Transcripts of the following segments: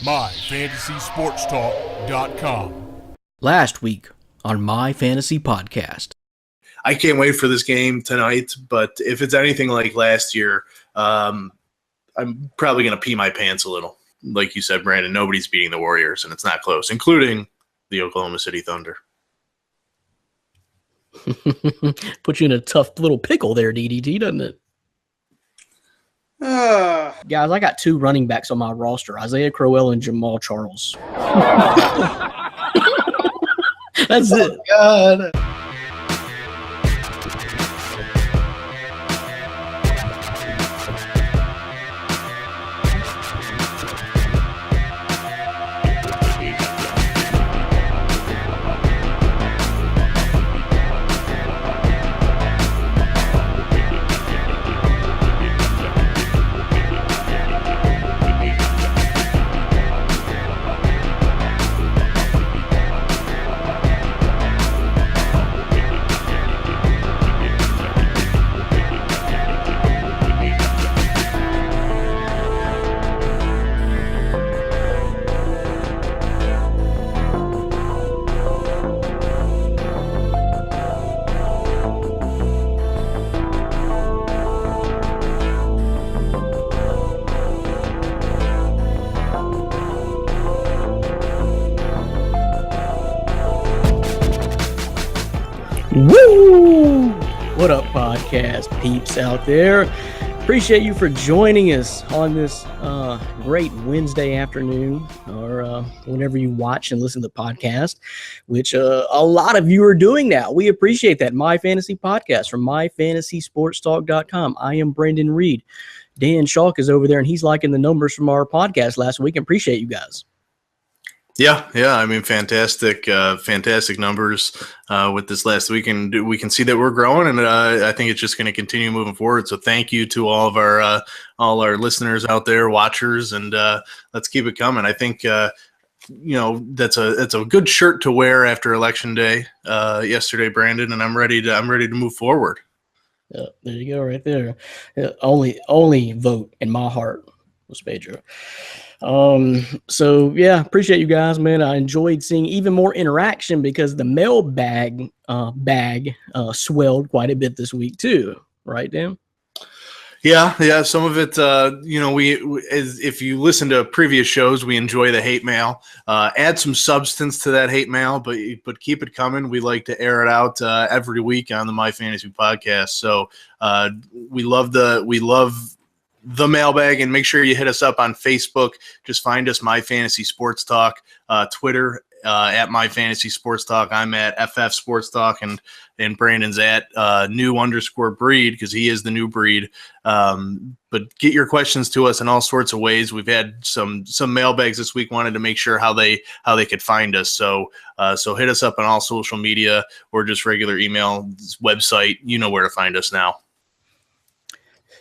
MyFantasySportsTalk.com. Last week on My Fantasy Podcast. I can't wait for this game tonight, but if it's anything like last year, I'm probably going to pee my pants a little. Like you said, Brandon, nobody's beating the Warriors, and it's not close, including the Oklahoma City Thunder. Put you in a tough little pickle there, DDT, doesn't it? Guys, I got two running backs on my roster, Isaiah Crowell and Jamal Charles. That's it. God. Woo! What up, podcast peeps out there? Appreciate you for joining us on this great Wednesday afternoon, or whenever you watch and listen to the podcast, which a lot of you are doing now. We appreciate that. My Fantasy Podcast from MyFantasySportsTalk.com. I am Brendan Reed. Dan Schalk is over there, and he's liking the numbers from our podcast last week. Appreciate you guys. Yeah. I mean, fantastic numbers with this last week, and we can see that we're growing, and I think it's just going to continue moving forward. So thank you to all of our listeners out there, watchers, and let's keep it coming. I think that's a good shirt to wear after Election Day yesterday, Brandon, and I'm ready to move forward. Yeah, there you go, right there. Only vote in my heart was Pedro. So yeah, appreciate you guys, man. I enjoyed seeing even more interaction because the mailbag bag swelled quite a bit this week too, right, Dan? Yeah. Some of it, if you listen to previous shows, we enjoy the hate mail. Add some substance to that hate mail, but keep it coming. We like to air it out every week on the My Fantasy Podcast. So we love the mailbag, and make sure you hit us up on Facebook. Just find us, My Fantasy Sports Talk, Twitter at My Fantasy Sports Talk. I'm at FF Sports Talk, and Brandon's at new_breed because he is the new breed. But get your questions to us in all sorts of ways. We've had some mailbags this week. Wanted to make sure how they could find us. So hit us up on all social media or just regular email, website. You know where to find us now.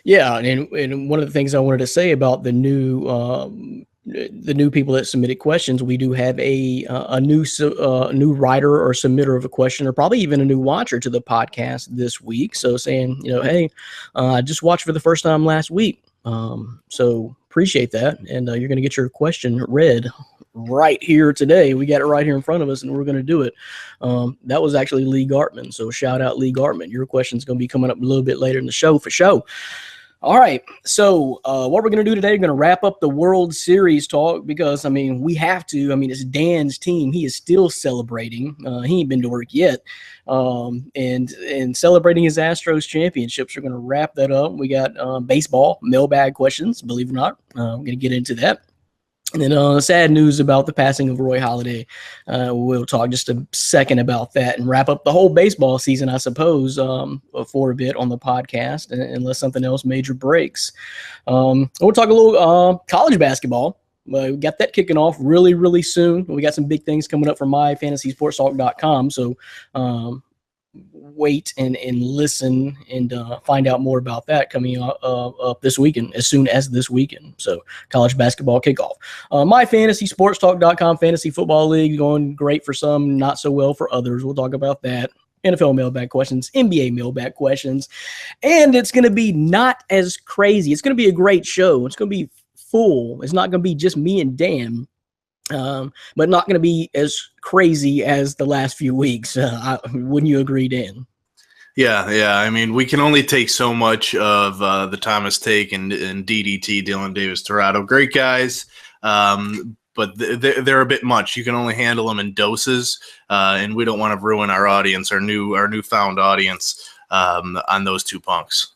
Yeah, and one of the things I wanted to say about the new people that submitted questions, we do have a new writer or submitter of a question, or probably even a new watcher to the podcast this week. So saying, hey, I just watched for the first time last week. So appreciate that, and you're going to get your question read right here today. We got it right here in front of us, and we're going to do it. That was actually Lee Gartman. So shout out Lee Gartman. Your question's going to be coming up a little bit later in the show for sure. All right. So what we're going to do today, we're going to wrap up the World Series talk because, we have to. It's Dan's team. He is still celebrating. He ain't been to work yet. And celebrating his Astros championships. We're going to wrap that up. We got baseball mailbag questions, believe it or not. I'm going to get into that. And then sad news about the passing of Roy Halladay. We'll talk just a second about that and wrap up the whole baseball season, I suppose, for a bit on the podcast, unless something else major breaks. We'll talk a little college basketball. We got that kicking off really, really soon. We got some big things coming up from MyFantasySportsTalk.com. So wait and listen and find out more about that coming up this weekend, as soon as this weekend. So college basketball kickoff. MyFantasySportsTalk.com fantasy football league going great for some, not so well for others. We'll talk about that. NFL mailbag questions, NBA mailbag questions, and it's going to be not as crazy. It's going to be a great show. It's going to be full. It's not going to be just me and Dan, but not going to be as crazy as the last few weeks. Wouldn't you agree, Dan? Yeah. I mean, we can only take so much of the Thomas Take and DDT, Dylan Davis Torado. Great guys, but they're a bit much. You can only handle them in doses, and we don't want to ruin our audience, our newfound audience, on those two punks.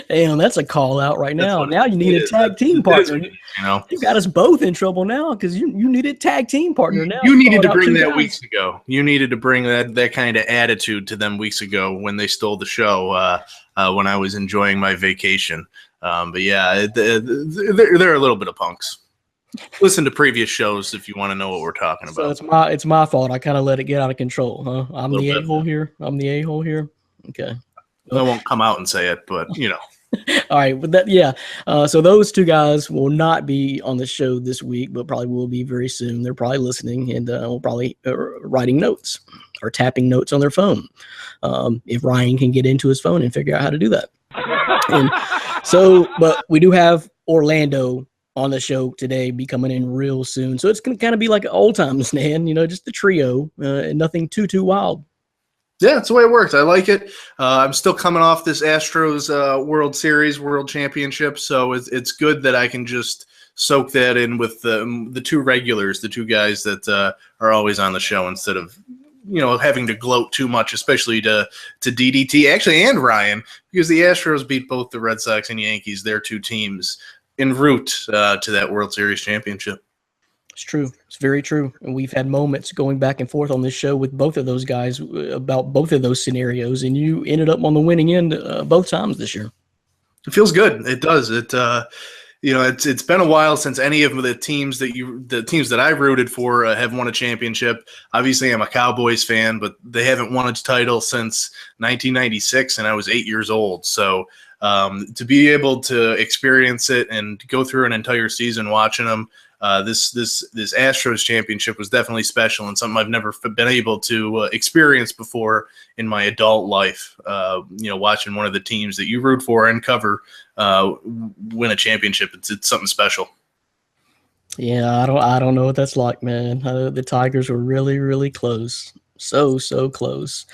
Damn, that's a call out right now. Now you need a tag team partner. You got us both in trouble now because you needed a tag team partner now. You needed to bring that weeks ago. You needed to bring that kind of attitude to them weeks ago when they stole the show when I was enjoying my vacation. But yeah, they're a little bit of punks. Listen to previous shows if you want to know what we're talking about. So it's my fault. I kind of let it get out of control, huh? I'm the a-hole here. Okay. I won't come out and say it, but All right, but so those two guys will not be on the show this week, but probably will be very soon. They're probably listening and will probably writing notes or tapping notes on their phone. If Ryan can get into his phone and figure out how to do that. And so, but we do have Orlando on the show today, be coming in real soon. So it's going to kind of be like old times, man, just the trio, and nothing too wild. Yeah, that's the way it works. I like it. I'm still coming off this Astros World Series, World Championship, so it's good that I can just soak that in with the two regulars, the two guys that are always on the show instead of having to gloat too much, especially to DDT actually and Ryan, because the Astros beat both the Red Sox and Yankees, their two teams, en route to that World Series championship. It's true. It's very true. And we've had moments going back and forth on this show with both of those guys about both of those scenarios, and you ended up on the winning end both times this year. It feels good. It does. It's been a while since any of the teams that I rooted for have won a championship. Obviously, I'm a Cowboys fan, but they haven't won a title since 1996, and I was 8 years old. So to be able to experience it and go through an entire season watching them. This Astros championship was definitely special and something I've never been able to experience before in my adult life. Watching one of the teams that you root for and cover win a championship, it's something special. Yeah, I don't know what that's like, man. The Tigers were really, really close, so close.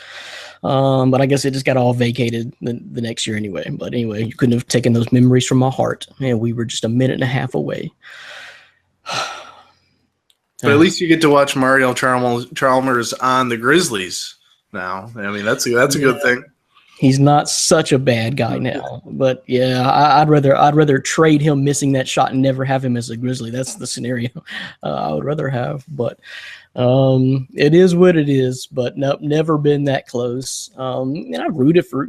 But I guess it just got all vacated the next year anyway. But anyway, you couldn't have taken those memories from my heart. Man, we were just a minute and a half away. But at least you get to watch Mario Chalmers on the Grizzlies now. I mean, that's a good thing. He's not such a bad guy now, but yeah, I'd rather trade him missing that shot and never have him as a Grizzly. That's the scenario I would rather have. But it is what it is. But no, never been that close. And I rooted for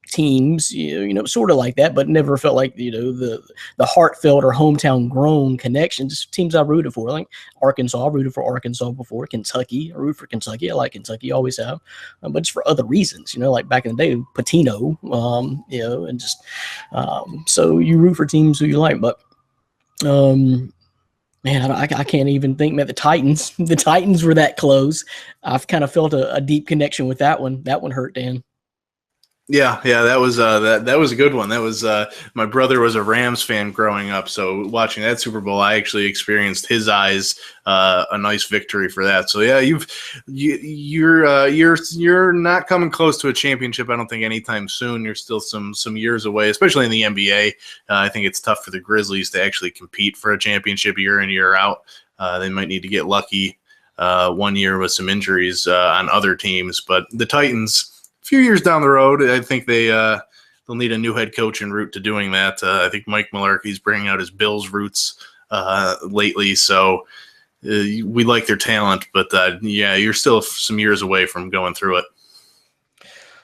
teams, sort of like that, but never felt like the heartfelt or hometown grown connection. Just teams I rooted for, like Arkansas. I rooted for Arkansas before. Kentucky, I root for Kentucky. I like Kentucky, always have, but just for other reasons. Like back in the day, Patino. And just so you root for teams who you like, but man, I can't even think. Man, the Titans were that close. I've kind of felt a deep connection with that one. That one hurt, Dan. Yeah, that was that was a good one. That was my brother was a Rams fan growing up, so watching that Super Bowl, I actually experienced his eyes a nice victory for that. So yeah, you're not coming close to a championship. I don't think anytime soon. You're still some years away, especially in the NBA. I think it's tough for the Grizzlies to actually compete for a championship year in year out. They might need to get lucky one year with some injuries on other teams, but the Titans. A few years down the road, I think they'll need a new head coach en route to doing that. I think Mike Mularkey's bringing out his Bills roots lately, so we like their talent. But you're still some years away from going through it.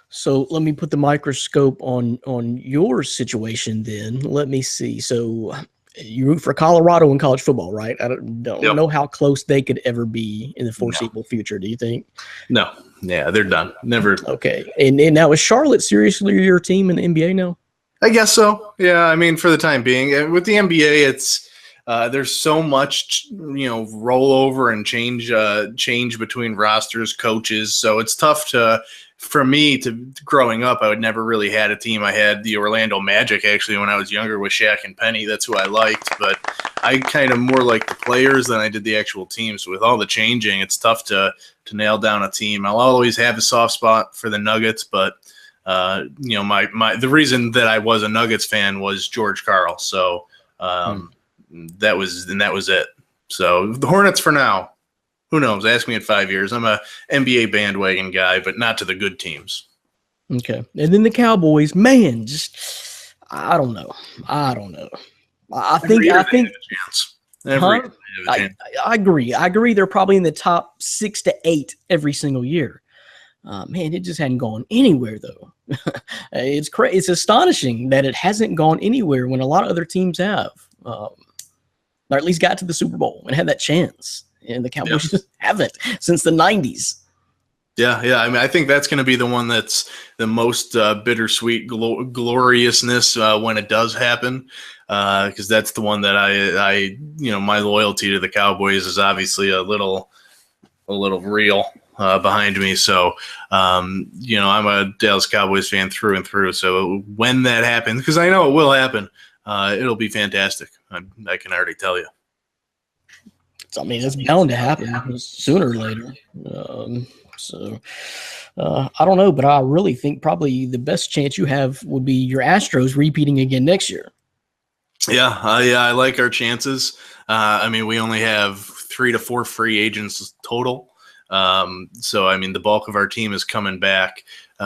So let me put the microscope on your situation. Then let me see. So you root for Colorado in college football, right? I don't know how close they could ever be in the foreseeable future. Do you think? No. Yeah, they're done. Never. Okay. And now is Charlotte seriously your team in the NBA now? I guess so. Yeah, I mean, for the time being. With the NBA, it's there's so much, rollover and change between rosters, coaches. So it's tough to for me, to growing up, I would never really had a team. I had the Orlando Magic actually when I was younger with Shaq and Penny. That's who I liked, but I kind of more like the players than I did the actual teams. So with all the changing, it's tough to nail down a team. I'll always have a soft spot for the Nuggets, but the reason that I was a Nuggets fan was George Karl. So that was it. So the Hornets for now. Who knows? Ask me in 5 years. I'm a NBA bandwagon guy, but not to the good teams. Okay. And then the Cowboys, man, just I don't know. I think I agree. I agree. They're probably in the top 6 to 8 every single year. Man, it just hadn't gone anywhere though. It's astonishing that it hasn't gone anywhere when a lot of other teams have, or at least got to the Super Bowl and had that chance. And the Cowboys just haven't since the 90s. Yeah. I mean, I think that's going to be the one that's the most bittersweet gloriousness when it does happen, because that's the one that I my loyalty to the Cowboys is obviously a little real behind me. So, I'm a Dallas Cowboys fan through and through. So when that happens, because I know it will happen, it'll be fantastic. I can already tell you. I mean, it's bound to happen sooner or later. I don't know, but I really think probably the best chance you have would be your Astros repeating again next year. Yeah, I like our chances. I mean, we only have 3 to 4 free agents total. So, I mean, the bulk of our team is coming back.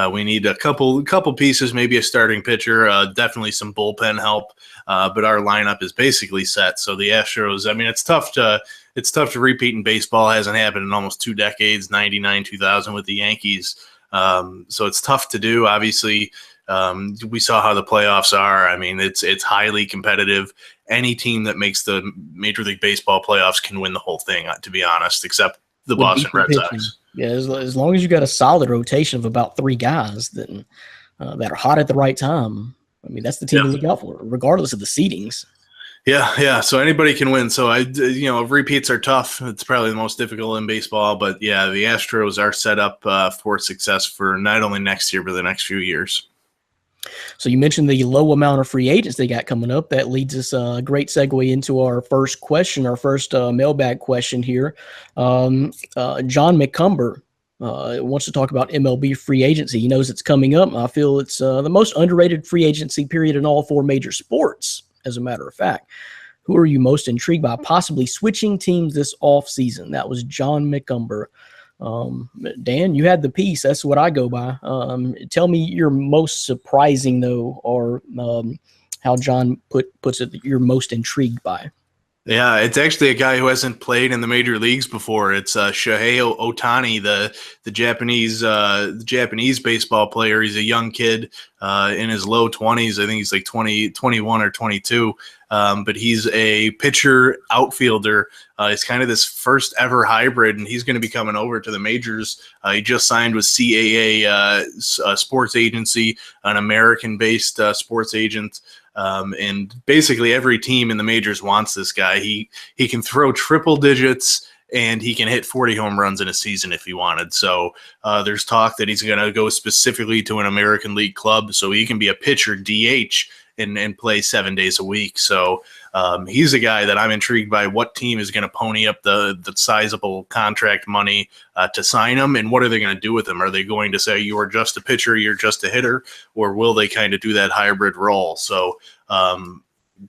We need a couple pieces, maybe a starting pitcher, definitely some bullpen help. But our lineup is basically set. So the Astros, I mean, it's tough to repeat in baseball. It hasn't happened in almost 2 decades, 99, 2000 with the Yankees. So it's tough to do. Obviously, we saw how the playoffs are. I mean, it's highly competitive. Any team that makes the Major League Baseball playoffs can win the whole thing, to be honest, except the Boston Red Sox. Yeah, as long as you got a solid rotation of about 3 guys that are hot at the right time. I mean, that's the team to look out for, regardless of the seedings. Yeah. So anybody can win. So repeats are tough. It's probably the most difficult in baseball. But yeah, the Astros are set up for success for not only next year but the next few years. So you mentioned the low amount of free agents they got coming up. That leads us a great segue into our first question, our first mailbag question here. John McCumber wants to talk about MLB free agency. He knows it's coming up. I feel it's the most underrated free agency period in all 4 major sports, as a matter of fact. Who are you most intrigued by possibly switching teams this offseason? That was John McCumber. Dan, you had the piece. That's what I go by. Tell me your most surprising, though, or how John puts it, that you're most intrigued by. Yeah, it's actually a guy who hasn't played in the major leagues before. It's Shohei Ohtani, the Japanese baseball player. He's a young kid in his low 20s. I think he's like 21 or 22. But he's a pitcher outfielder. He's kind of this first ever hybrid, and he's going to be coming over to the majors. He just signed with CAA sports agency, an American-based sports agent. And basically every team in the majors wants this guy. He can throw triple digits and he can hit 40 home runs in a season if he wanted. So there's talk that he's going to go specifically to an American League club so he can be a pitcher DH and play 7 days a week. So he's a guy that I'm intrigued by. What team is going to pony up the sizable contract money to sign him, and what are they going to do with him? Are they going to say you are just a pitcher, you're just a hitter, or will they kind of do that hybrid role? So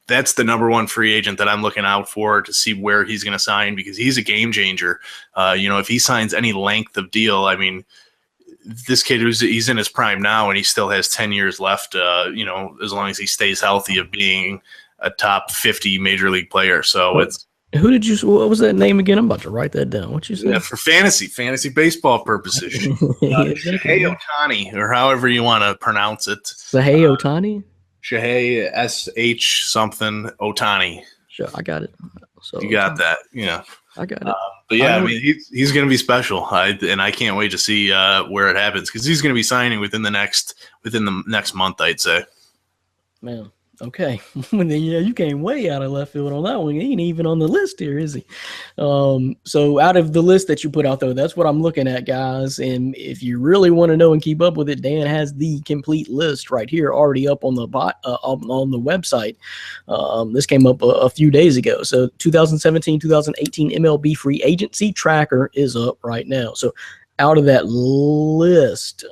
that's the number one free agent that I'm looking out for to see where he's going to sign, because he's a game changer. If he signs any length of deal, I mean, this kid he's in his prime now and he still has 10 years left, as long as he stays healthy, of being a top 50 major league player. So what was that name again? I'm about to write that down. What you say? Yeah, for fantasy baseball purposes. Shohei Ohtani, or however you want to pronounce it. Shohei Ohtani? Shohei SH something Ohtani. Sure, I got it. So you got that. Yeah. I got it. But yeah, I mean, he's going to be special, and I can't wait to see where it happens, because he's going to be signing within the next month, I'd say. Man, Okay. Well, then, yeah, you came way out of left field on that one. He ain't even on the list here, is he? So out of the list that you put out, though, that's what I'm looking at, guys. And if you really want to know and keep up with it, Dan has the complete list right here already up on the on the website. This came up a few days ago. So 2017, 2018 MLB free agency tracker is up right now. So out of that list,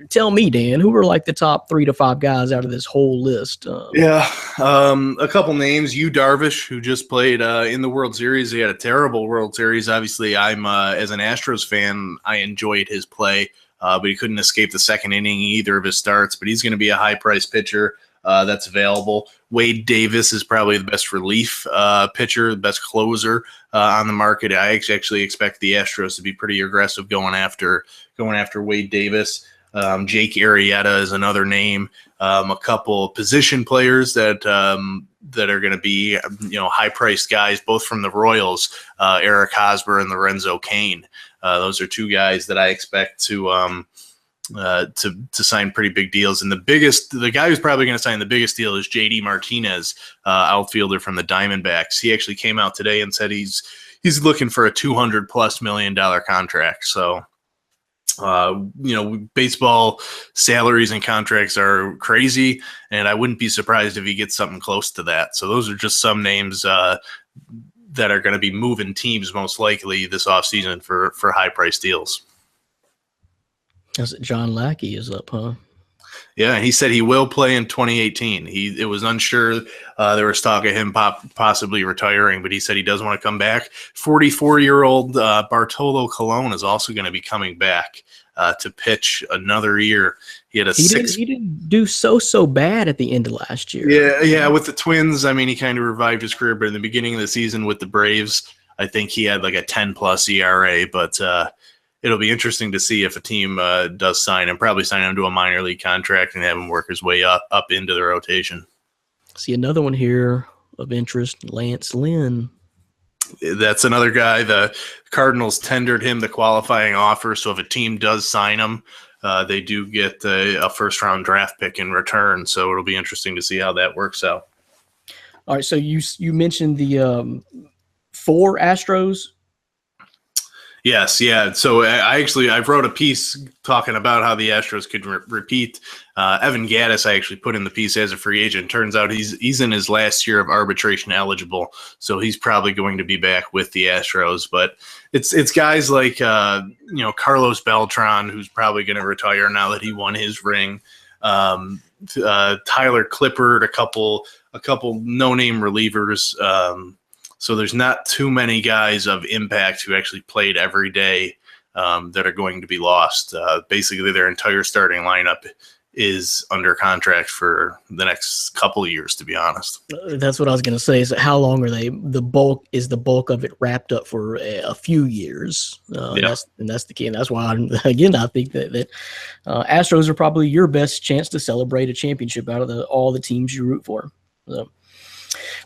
tell me, Dan, who are like the top 3 to 5 guys out of this whole list? A couple names. Yu Darvish, who just played in the World Series. He had a terrible World Series. Obviously, I'm as an Astros fan, I enjoyed his play, but he couldn't escape the second inning in either of his starts. But he's going to be a high-priced pitcher that's available. Wade Davis is probably the best relief pitcher, the best closer on the market. I actually expect the Astros to be pretty aggressive going after Wade Davis. Jake Arrieta is another name. A couple position players that are going to be high-priced guys, both from the Royals, Eric Hosmer and Lorenzo Cain. Those are two guys that I expect to sign pretty big deals. And the guy who's probably going to sign the biggest deal is JD Martinez, outfielder from the Diamondbacks. He actually came out today and said he's looking for a $200+ million contract. So. Baseball salaries and contracts are crazy, and I wouldn't be surprised if he gets something close to that. So those are just some names that are going to be moving teams most likely this offseason for high-price deals. John Lackey is up, huh? Yeah, and he said he will play in 2018. It was unsure. There was talk of him possibly retiring, but he said he does want to come back. 44-year-old Bartolo Colon is also going to be coming back to pitch another year. He didn't do so bad at the end of last year. Yeah, with the Twins. I mean, he kind of revived his career, but in the beginning of the season with the Braves, I think he had like a 10+ ERA, but it'll be interesting to see if a team does sign him, probably sign him to a minor league contract and have him work his way up into the rotation. See another one here of interest, Lance Lynn. That's another guy. The Cardinals tendered him the qualifying offer, so if a team does sign him, they do get a first-round draft pick in return. So it'll be interesting to see how that works out. All right, so you mentioned the 4 Astros. Yes, yeah. So I wrote a piece talking about how the Astros could repeat. Evan Gattis, I actually put in the piece as a free agent. Turns out he's in his last year of arbitration eligible, so he's probably going to be back with the Astros. But it's guys like Carlos Beltran, who's probably going to retire now that he won his ring. Tyler Clippard, a couple no-name relievers. So there's not too many guys of impact who actually played every day that are going to be lost. Basically, their entire starting lineup is under contract for the next couple of years, to be honest. That's what I was going to say. So how long are they? The bulk of it wrapped up for a few years. Yeah. That's the key. And that's why, I think that Astros are probably your best chance to celebrate a championship out of all the teams you root for. So.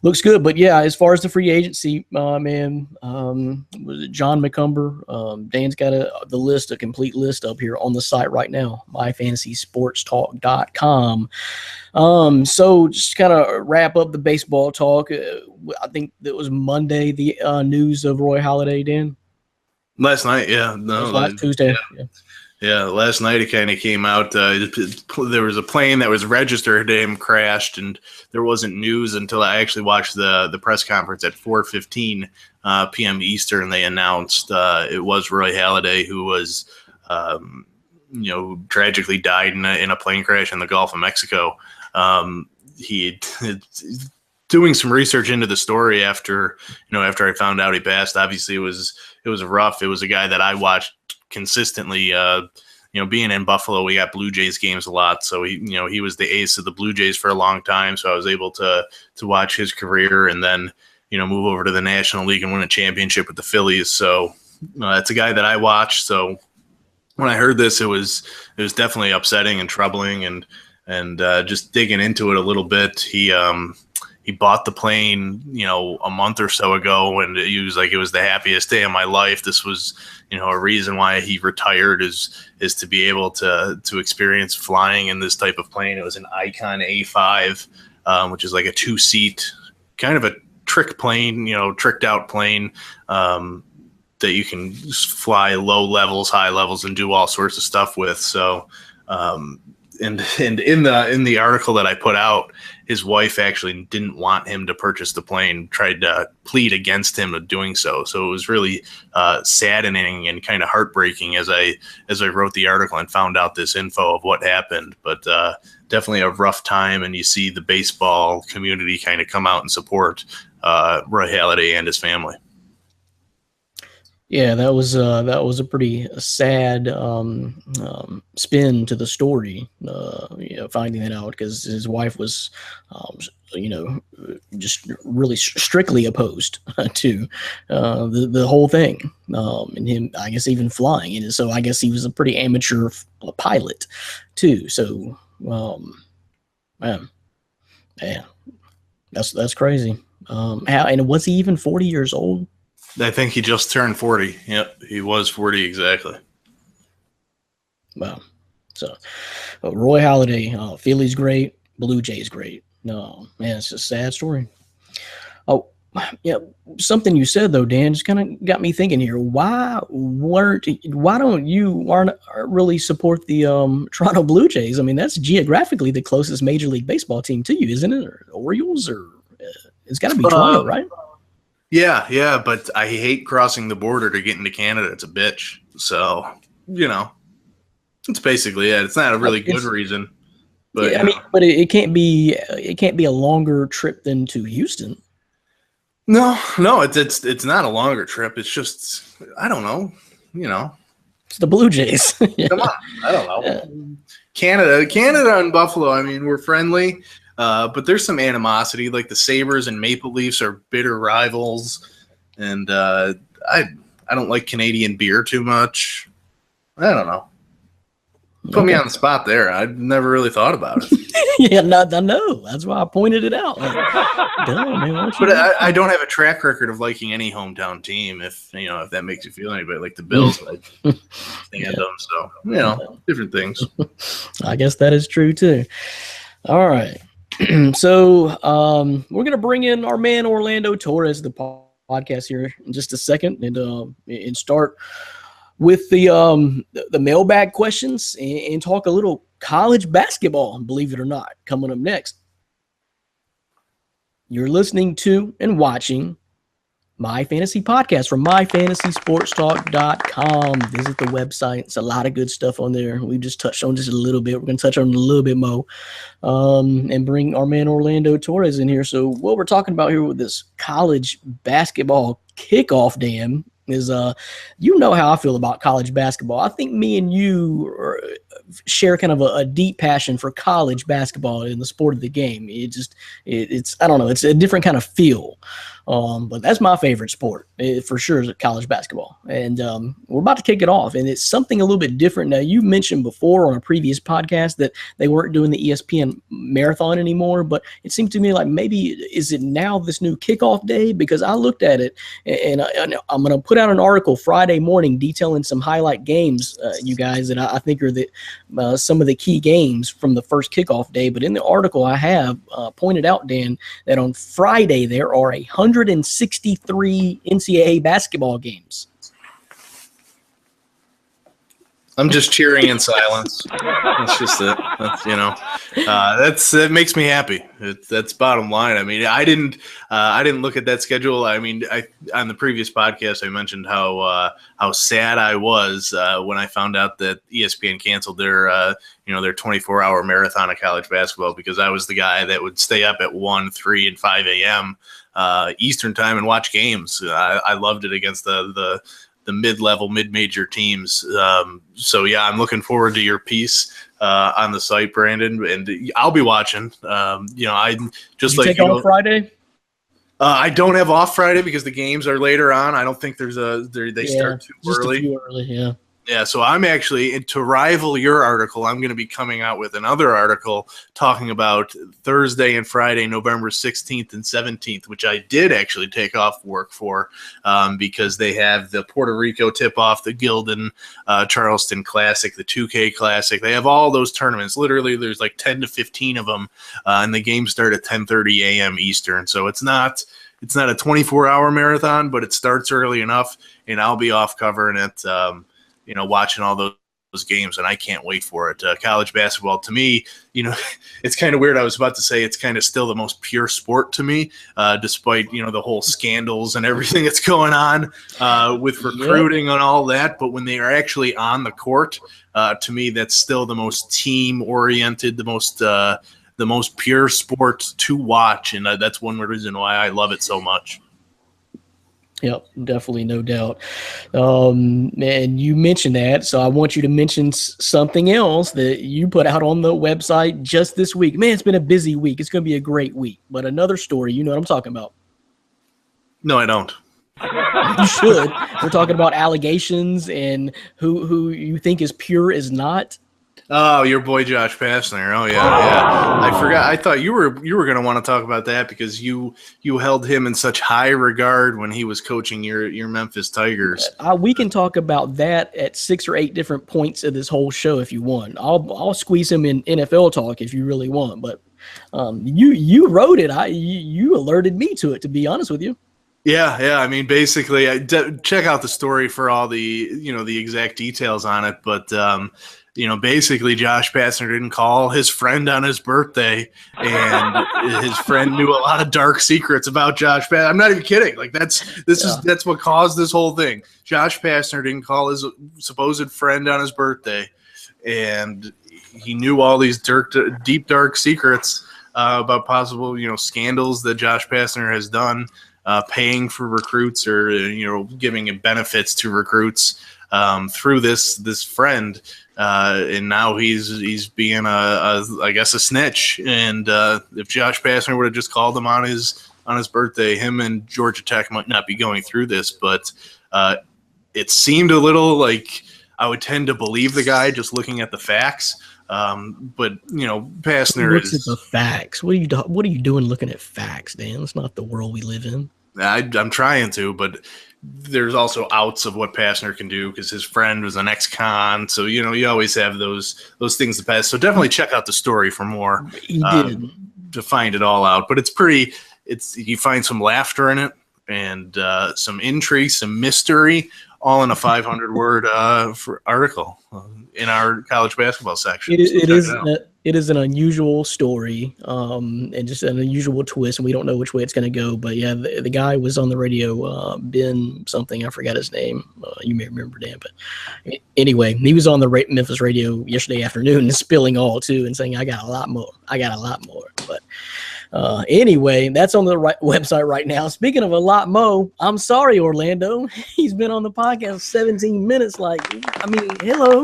Looks good, but yeah, as far as the free agency, was it John McCumber? Dan's got the list, a complete list up here on the site right now, myfantasysportstalk.com. So just kind of wrap up the baseball talk. I think it was Monday, the news of Roy Halladay, Dan. Last night, yeah. No, last Tuesday. Yeah. Yeah, last night it kind of came out. There was a plane that was registered to him crashed, and there wasn't news until I actually watched the press conference at 4:15 p.m. Eastern. They announced it was Roy Halladay who was, tragically died in a plane crash in the Gulf of Mexico. He doing some research into the story after I found out he passed. Obviously, it was rough. It was a guy that I watched consistently, being in Buffalo, we got Blue Jays games a lot. So he was the ace of the Blue Jays for a long time. So I was able to watch his career and then, move over to the National League and win a championship with the Phillies. So it's a guy that I watched. So when I heard this, it was definitely upsetting and troubling, and just digging into it a little bit. He bought the plane, a month or so ago, and he was like, it was the happiest day of my life. This was, a reason why he retired is to be able to experience flying in this type of plane. It was an Icon A5. which is like a 2-seat, kind of a trick plane, tricked out plane that you can fly low levels, high levels, and do all sorts of stuff with. So, and in the article that I put out, his wife actually didn't want him to purchase the plane, tried to plead against him of doing so. So it was really saddening and kind of heartbreaking as I wrote the article and found out this info of what happened. But definitely a rough time, and you see the baseball community kind of come out and support Roy Halladay and his family. Yeah, that was a pretty sad spin to the story. Finding that out, because his wife was, just really strictly opposed to the whole thing, and him, I guess, even flying. And so I guess he was a pretty amateur pilot too. So, man, that's crazy. And was he even 40 years old? I think he just turned 40. Yep, he was 40 exactly. Wow. So, Roy Halladay, Philly's great, Blue Jays great. No, man, it's a sad story. Oh, yeah, something you said though, Dan, just kind of got me thinking here. Why don't you really support the Toronto Blue Jays? I mean, that's geographically the closest Major League Baseball team to you, isn't it? Or Orioles, or it's got to be Toronto, right? Yeah, but I hate crossing the border to get into Canada. It's a bitch. So, it's basically it. It's not a really good reason. But yeah, I mean, but it can't be a longer trip than to Houston. No, it's not a longer trip. It's just, I don't know, It's the Blue Jays. Come on, I don't know. Yeah. Canada and Buffalo, I mean, we're friendly. But there's some animosity. Like the Sabres and Maple Leafs are bitter rivals, and I don't like Canadian beer too much. I don't know. Put me on the spot there. I've never really thought about it. Yeah, I know. That's why I pointed it out. Like, man, but I don't have a track record of liking any hometown team. If that makes you feel any better, like the Bills, I stand them. So different things. I guess that is true too. All right. So we're gonna bring in our man Orlando Torres, the podcast here in just a second, and start with the mailbag questions and talk a little college basketball. Believe it or not, coming up next. You're listening to and watching My Fantasy Podcast from myfantasysportstalk.com. Visit the website. It's a lot of good stuff on there. We just touched on just a little bit. We're going to touch on it a little bit more and bring our man Orlando Torres in here. So what we're talking about here with this college basketball kickoff, Dan, is how I feel about college basketball. I think me and you share kind of a deep passion for college basketball in the sport of the game. It's I don't know, it's a different kind of feel. But that's my favorite sport for sure, is college basketball. And we're about to kick it off, and it's something a little bit different. Now, you mentioned before on a previous podcast that they weren't doing the ESPN marathon anymore, but it seemed to me like maybe is it now this new kickoff day? Because I looked at it, and I'm going to put out an article Friday morning detailing some highlight games, you guys, that I think are some of the key games from the first kickoff day. But in the article, I have pointed out, Dan, that on Friday there are 163 NCAA basketball games. I'm just cheering in silence. That's just it. That makes me happy. That's bottom line. I mean, I didn't look at that schedule. I mean, on the previous podcast I mentioned how sad I was when I found out that ESPN canceled their 24-hour marathon of college basketball, because I was the guy that would stay up at 1, 3, and 5 a.m. Eastern time and watch games. I loved it against the mid-level, mid-major teams. So yeah, I'm looking forward to your piece on the site, Brandon, and I'll be watching. I just like take off Friday. I don't have off Friday because the games are later on. I don't think they start too just early. A few early, yeah. Yeah, so I'm actually, to rival your article, I'm going to be coming out with another article talking about Thursday and Friday, November 16th and 17th, which I did actually take off work for because they have the Puerto Rico tip-off, the Gildan Charleston Classic, the 2K Classic. They have all those tournaments. Literally, there's like 10 to 15 of them, and the games start at 10:30 a.m. Eastern. So it's not a 24-hour marathon, but it starts early enough, and I'll be off covering it. Watching all those games, and I can't wait for it. College basketball, to me, it's kind of weird. I was about to say it's kind of still the most pure sport to me, despite, the whole scandals and everything that's going on with recruiting and all that. But when they are actually on the court, to me, that's still the most team-oriented, the most pure sport to watch, and that's one reason why I love it so much. Yep, definitely, no doubt. And you mentioned that, so I want you to mention something else that you put out on the website just this week. Man, it's been a busy week. It's going to be a great week. But another story, you know what I'm talking about. No, I don't. You should. We're talking about allegations and who you think is pure is not. Oh, your boy Josh Pastner. Oh yeah. I forgot. I thought you were going to want to talk about that because you held him in such high regard when he was coaching your Memphis Tigers. We can talk about that at 6 or 8 different points of this whole show if you want. I'll squeeze him in NFL talk if you really want. But you wrote it. You alerted me to it. To be honest with you. Yeah. I mean, basically, check out the story for all the the exact details on it. But basically Josh Pastner didn't call his friend on his birthday, and his friend knew a lot of dark secrets about Josh Pastner. I'm not even kidding. Like that's what caused this whole thing. Josh Pastner didn't call his supposed friend on his birthday, and he knew all these deep dark secrets about possible scandals that Josh Pastner has done, paying for recruits or giving benefits to recruits through this friend. And now he's being I guess a snitch. And if Josh Pastner would have just called him on his birthday, him and Georgia Tech might not be going through this. But it seemed a little like I would tend to believe the guy just looking at the facts. But Pastner looks at the facts. What are you doing looking at facts, Dan? It's not the world we live in. I'm trying to, but there's also outs of what Pastner can do because his friend was an ex-con. So, you always have those things to pass. So definitely check out the story for more to find it all out. But you find some laughter in it and some intrigue, some mystery, all in a 500-word article in our college basketball section. It is an unusual story and just an unusual twist, and we don't know which way it's going to go. But yeah, the guy was on the radio, Ben something, I forgot his name. You may remember Dan, but anyway, he was on the Memphis radio yesterday afternoon and spilling all too and saying, I got a lot more. But anyway, that's on the website right now. Speaking of a lot mo, I'm sorry, Orlando. He's been on the podcast 17 minutes. Hello.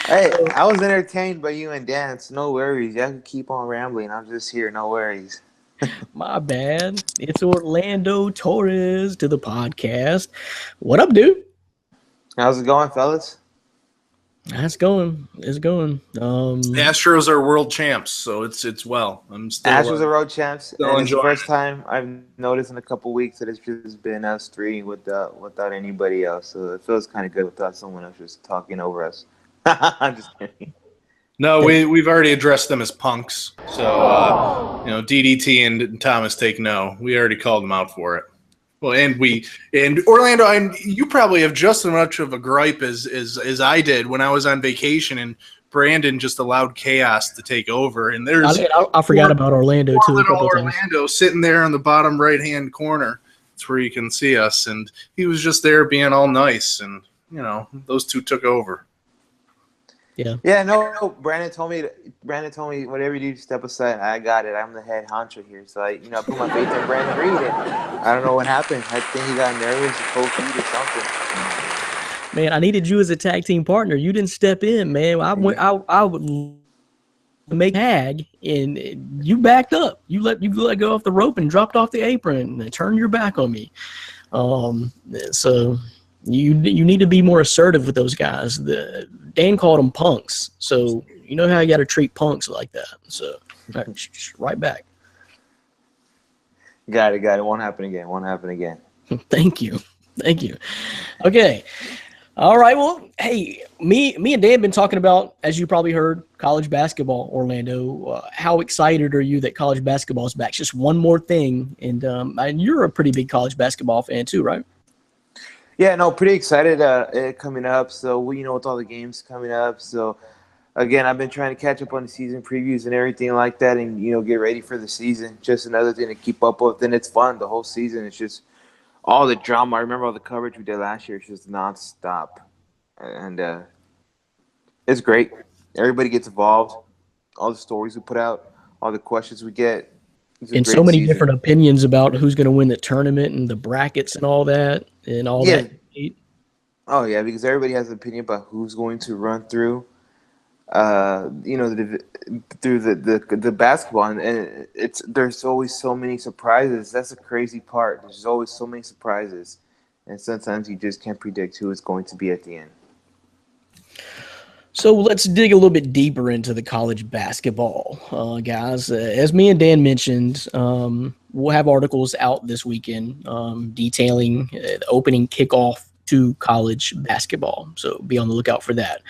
Hey, I was entertained by you and Dan. So no worries. Y'all can keep on rambling. I'm just here. No worries. My bad. It's Orlando Torres to the podcast. What up, dude? How's it going, fellas? It's going. Astros are world champs, so it's well. I'm still Astros are world champs. And it's the first it. time I've noticed in a couple weeks that it's just been us three without anybody else. So it feels kind of good without someone else just talking over us. I'm just kidding. No, we've already addressed them as punks. So DDT and Thomas take no. We already called them out for it. Well, and Orlando, you probably have just as much of a gripe as I did when I was on vacation and Brandon just allowed chaos to take over. And there's I forgot about Orlando too. A couple times. Orlando sitting there on the bottom right hand corner. That's where you can see us, and he was just there being all nice, and those two took over. Yeah. Yeah. No. Brandon told me whatever you do, step aside. I got it. I'm the head honcho here, so I put my faith in Brandon Reed. And I don't know what happened. I think he got nervous, cold feet or something. Man, I needed you as a tag team partner. You didn't step in, man. I would make tag, and you backed up. You let go off the rope and dropped off the apron and turned your back on me. So You need to be more assertive with those guys. Dan called them punks, so you know how you got to treat punks like that. So right back. Got it. Won't happen again. Thank you. Okay. All right. Well, hey, me and Dan have been talking about, as you probably heard, college basketball, Orlando. How excited are you that college basketball is back? Just one more thing, and you're a pretty big college basketball fan too, right? Yeah, no, pretty excited it coming up. So with all the games coming up. So again, I've been trying to catch up on the season previews and everything like that, and get ready for the season. Just another thing to keep up with, and it's fun. The whole season, it's just all the drama. I remember all the coverage we did last year. It's just nonstop, and it's great. Everybody gets involved. All the stories we put out, all the questions we get. And so many different opinions about who's going to win the tournament and the brackets and all that that. Oh yeah, because everybody has an opinion about who's going to run through. Through the basketball, and there's always so many surprises. That's the crazy part. There's always so many surprises, and sometimes you just can't predict who it's going to be at the end. So let's dig a little bit deeper into the college basketball, guys. As me and Dan mentioned, we'll have articles out this weekend detailing the opening kickoff to college basketball. So be on the lookout for that.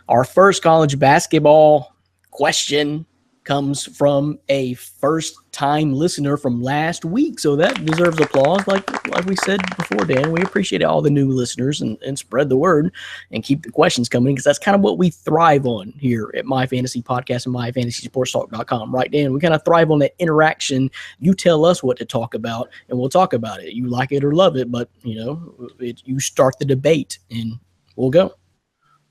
Our first college basketball question comes from a first-time listener from last week. So that deserves applause. Like we said before, Dan, we appreciate all the new listeners and spread the word and keep the questions coming, because that's kind of what we thrive on here at My Fantasy Podcast and MyFantasySportsTalk.com. Right, Dan? We kind of thrive on that interaction. You tell us what to talk about, and we'll talk about it. You like it or love it, but, you start the debate, and we'll go.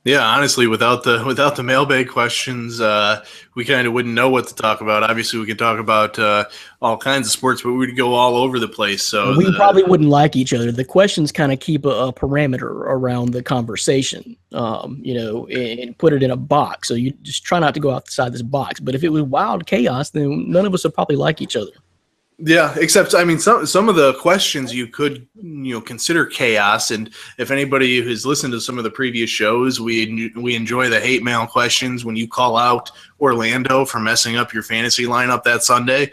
Yeah, honestly, without the mailbag questions, we kind of wouldn't know what to talk about. Obviously, we could talk about all kinds of sports, but we'd go all over the place. So we probably wouldn't like each other. The questions kind of keep a parameter around the conversation, and put it in a box. So you just try not to go outside this box. But if it was wild chaos, then none of us would probably like each other. Yeah, except some of the questions you could consider chaos, and if anybody who's listened to some of the previous shows, we enjoy the hate mail questions when you call out Orlando for messing up your fantasy lineup that Sunday.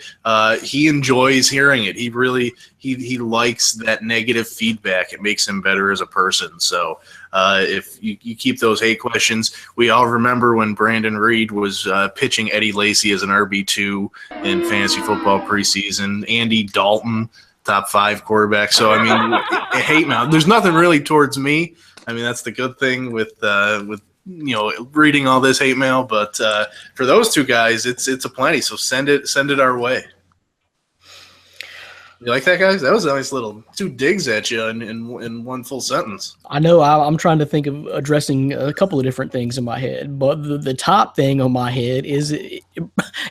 He enjoys hearing it. He likes that negative feedback. It makes him better as a person. So if you keep those hate questions, we all remember when Brandon Reed was pitching Eddie Lacy as an RB2 in fantasy football preseason. Andy Dalton, top 5 quarterback. So hate mail. There's nothing really towards me. That's the good thing with reading all this hate mail. But for those two guys, it's a plenty. So send it our way. You like that, guys? That was a nice little 2 digs at you in one full sentence. I know. I'm trying to think of addressing a couple of different things in my head, but the top thing on my head is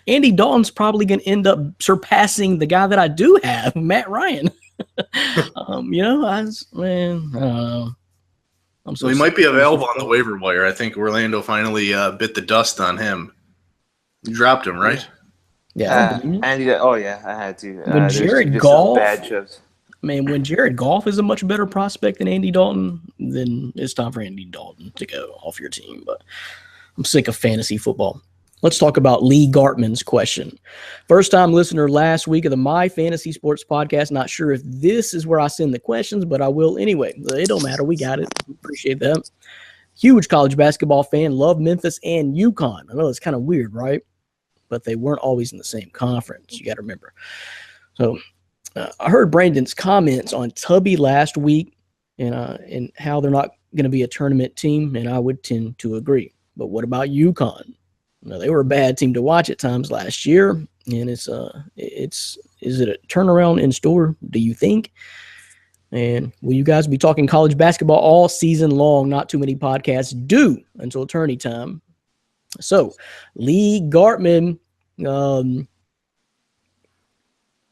Andy Dalton's probably going to end up surpassing the guy that I do have, Matt Ryan. I don't know. So he might be available on the waiver wire. I think Orlando finally bit the dust on him. You dropped him, right? Yeah. Andy. Oh yeah, I had to. When Jared Goff, bad chips. When Jared Goff is a much better prospect than Andy Dalton, then it's time for Andy Dalton to go off your team. But I'm sick of fantasy football. Let's talk about Lee Gartman's question. First-time listener last week of the My Fantasy Sports Podcast. Not sure if this is where I send the questions, but I will anyway. It don't matter. We got it. Appreciate that. Huge college basketball fan. Love Memphis and UConn. I know it's kind of weird, right? But they weren't always in the same conference. You got to remember. So I heard Brandon's comments on Tubby last week and how they're not going to be a tournament team, and I would tend to agree. But what about UConn? They were a bad team to watch at times last year, and is it a turnaround in store, do you think? And will you guys be talking college basketball all season long? Not too many podcasts do until tourney time. So, Lee Gartman,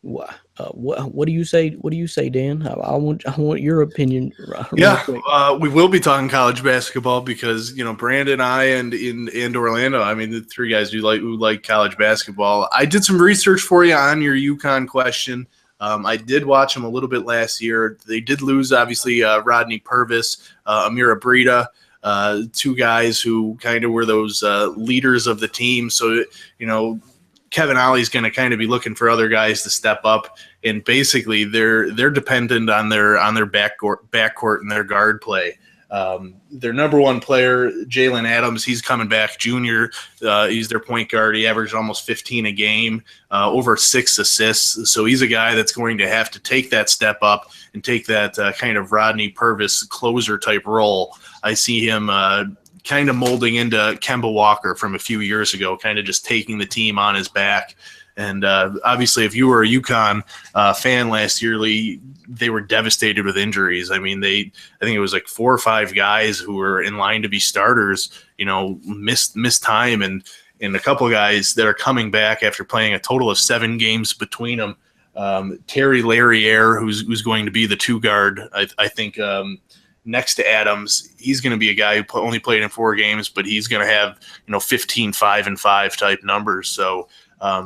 what do you say? What do you say, Dan? I want your opinion. We will be talking college basketball because Brandon, I, and Orlando. The 3 guys who like college basketball. I did some research for you on your UConn question. I did watch them a little bit last year. They did lose, obviously, Rodney Purvis, Amira Brita, two guys who kind of were those leaders of the team. So, Kevin Ollie's going to kind of be looking for other guys to step up, and basically they're dependent on their backcourt and their guard play. Their number one player, Jalen Adams, he's coming back, junior. He's their point guard. He averaged almost 15 a game, over 6 assists. So he's a guy that's going to have to take that step up and take that kind of Rodney Purvis closer type role. I see him kind of molding into Kemba Walker from a few years ago, kind of just taking the team on his back. And obviously, if you were a UConn fan last year, they were devastated with injuries. I mean, I think it was like 4 or 5 guys who were in line to be starters, missed time, and a couple of guys that are coming back after playing a total of 7 games between them. Terry Larriere, who's going to be the 2 guard, I think. Next to Adams, he's going to be a guy who only played in 4 games, but he's going to have 15, 5, and 5 type numbers. So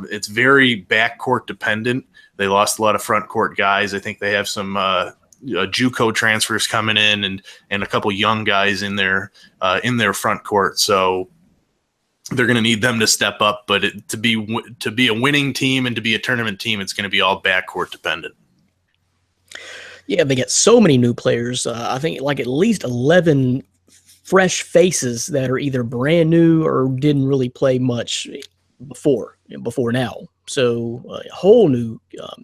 it's very backcourt dependent. They lost a lot of front court guys. I think they have some JUCO transfers coming in and a couple young guys in their front court. So they're going to need them to step up. But to be a winning team and to be a tournament team, it's going to be all backcourt dependent. Yeah, they get so many new players. I think like at least 11 fresh faces that are either brand new or didn't really play much before now. So a whole new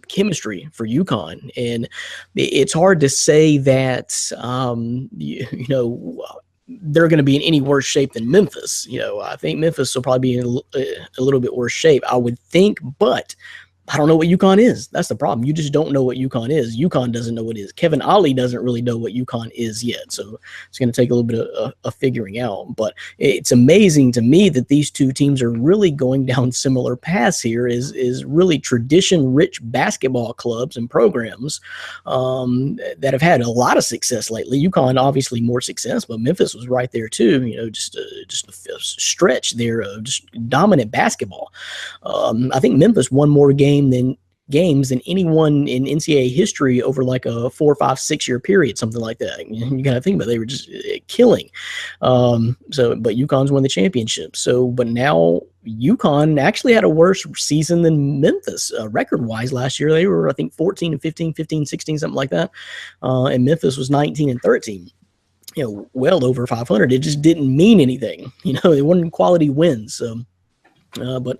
chemistry for UConn. And it's hard to say that, they're going to be in any worse shape than Memphis. I think Memphis will probably be in a little bit worse shape, I would think, but I don't know what UConn is. That's the problem. You just don't know what UConn is. UConn doesn't know what it is. Kevin Ollie doesn't really know what UConn is yet. So it's going to take a little bit of figuring out. But it's amazing to me that these two teams are really going down similar paths here, is really tradition-rich basketball clubs and programs that have had a lot of success lately. UConn, obviously more success, but Memphis was right there too. Just a stretch there of just dominant basketball. I think Memphis won more games than anyone in NCAA history over like a 4, 5, 6 year period, something like that. You got to think about it. They were just killing. But UConn's won the championship. But now UConn actually had a worse season than Memphis record wise last year. They were, I think, 14 and 15, 15, 16, something like that. And Memphis was 19 and 13. Well over 500. It just didn't mean anything. They weren't quality wins. But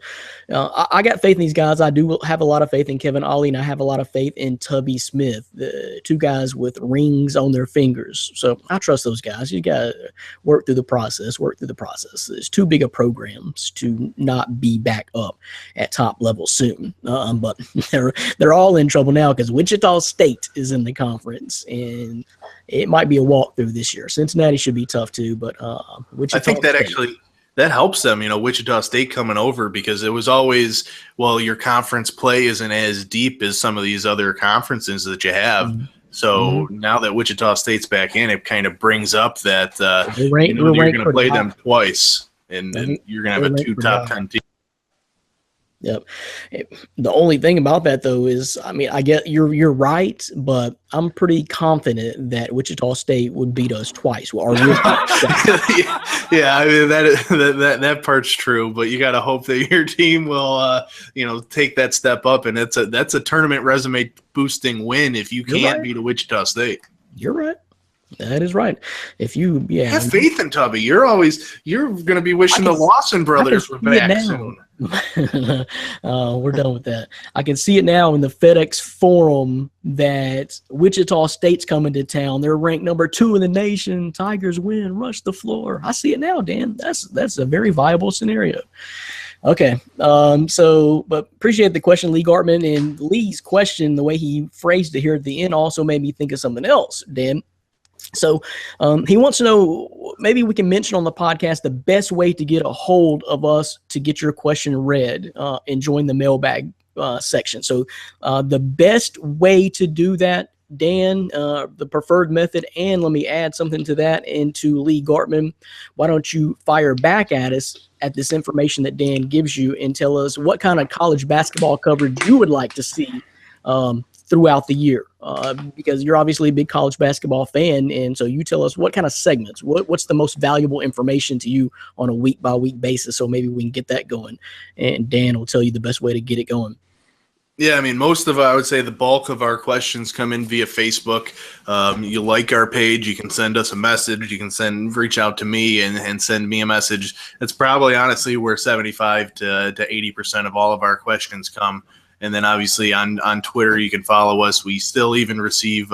I got faith in these guys. I do have a lot of faith in Kevin Ollie, and I have a lot of faith in Tubby Smith, the 2 guys with rings on their fingers. So I trust those guys. You got to work through the process. It's too big of programs to not be back up at top level soon. But they're all in trouble now because Wichita State is in the conference, and it might be a walkthrough this year. Cincinnati should be tough too, but Wichita I think that State, actually – that helps them, Wichita State coming over, because it was always, your conference play isn't as deep as some of these other conferences that you have. Mm-hmm. So now that Wichita State's back in, it kind of brings up that you're going to play them twice, and you're going to have a 2 top 10 teams. Yep. The only thing about that, though, is, I get you're right, but I'm pretty confident that Wichita State would beat us twice. That part's true, but you got to hope that your team will, take that step up, and that's a tournament resume boosting win if you can't beat a Wichita State. You're right. That is right. If you have faith in Tubby, you're going to be wishing the Lawson brothers were back soon. We're done with that. I can see it now in the FedEx Forum that Wichita State's coming to town. They're ranked number 2 in the nation. Tigers win, rush the floor. I see it now, Dan. That's a very viable scenario. Okay. But appreciate the question, Lee Gartman, and Lee's question, the way he phrased it here at the end, also made me think of something else, Dan. So he wants to know, maybe we can mention on the podcast the best way to get a hold of us to get your question read and join the mailbag section. So the best way to do that, Dan, the preferred method, and let me add something to that, and to Lee Gartman, why don't you fire back at us at this information that Dan gives you and tell us what kind of college basketball coverage you would like to see throughout the year? Because you're obviously a big college basketball fan, and so you tell us what kind of segments, what's the most valuable information to you on a week-by-week basis, so maybe we can get that going, and Dan will tell you the best way to get it going. Yeah, I mean, I would say the bulk of our questions come in via Facebook. You like our page, you can send us a message, you can reach out to me and send me a message. That's probably honestly where 75 to 80% of all of our questions come. And then obviously on Twitter, you can follow us. We still even receive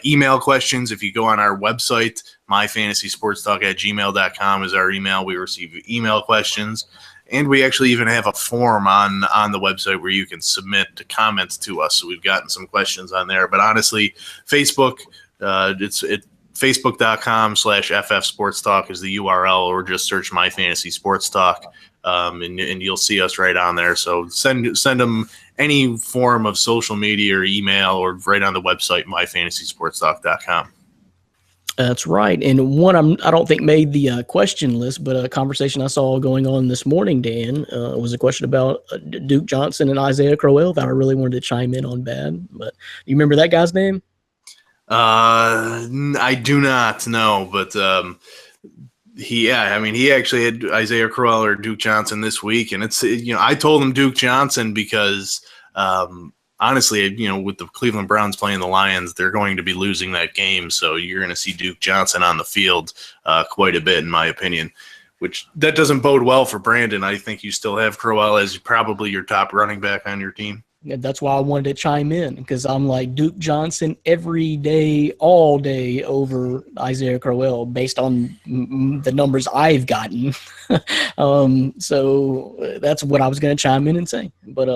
email questions. If you go on our website, myfantasysportstalk@gmail.com is our email. We receive email questions. And we actually even have a form on the website where you can submit comments to us. So we've gotten some questions on there. But honestly, Facebook, it's facebook.com/FF Sports Talk is the URL, or just search My Fantasy Sports Talk, and you'll see us right on there. So send them any form of social media or email, or right on the website, myfantasysportstalk.com. That's right. And one I don't think made the question list, but a conversation I saw going on this morning, Dan, was a question about Duke Johnson and Isaiah Crowell that I really wanted to chime in on bad. But you remember that guy's name? I do not know, but he actually had Isaiah Crowell or Duke Johnson this week, and it's, I told him Duke Johnson because honestly, with the Cleveland Browns playing the Lions, they're going to be losing that game. So you're going to see Duke Johnson on the field quite a bit, in my opinion, which that doesn't bode well for Brandon. I think you still have Crowell as probably your top running back on your team. That's why I wanted to chime in, because I'm like Duke Johnson every day, all day over Isaiah Crowell based on the numbers I've gotten. So that's what I was going to chime in and say. But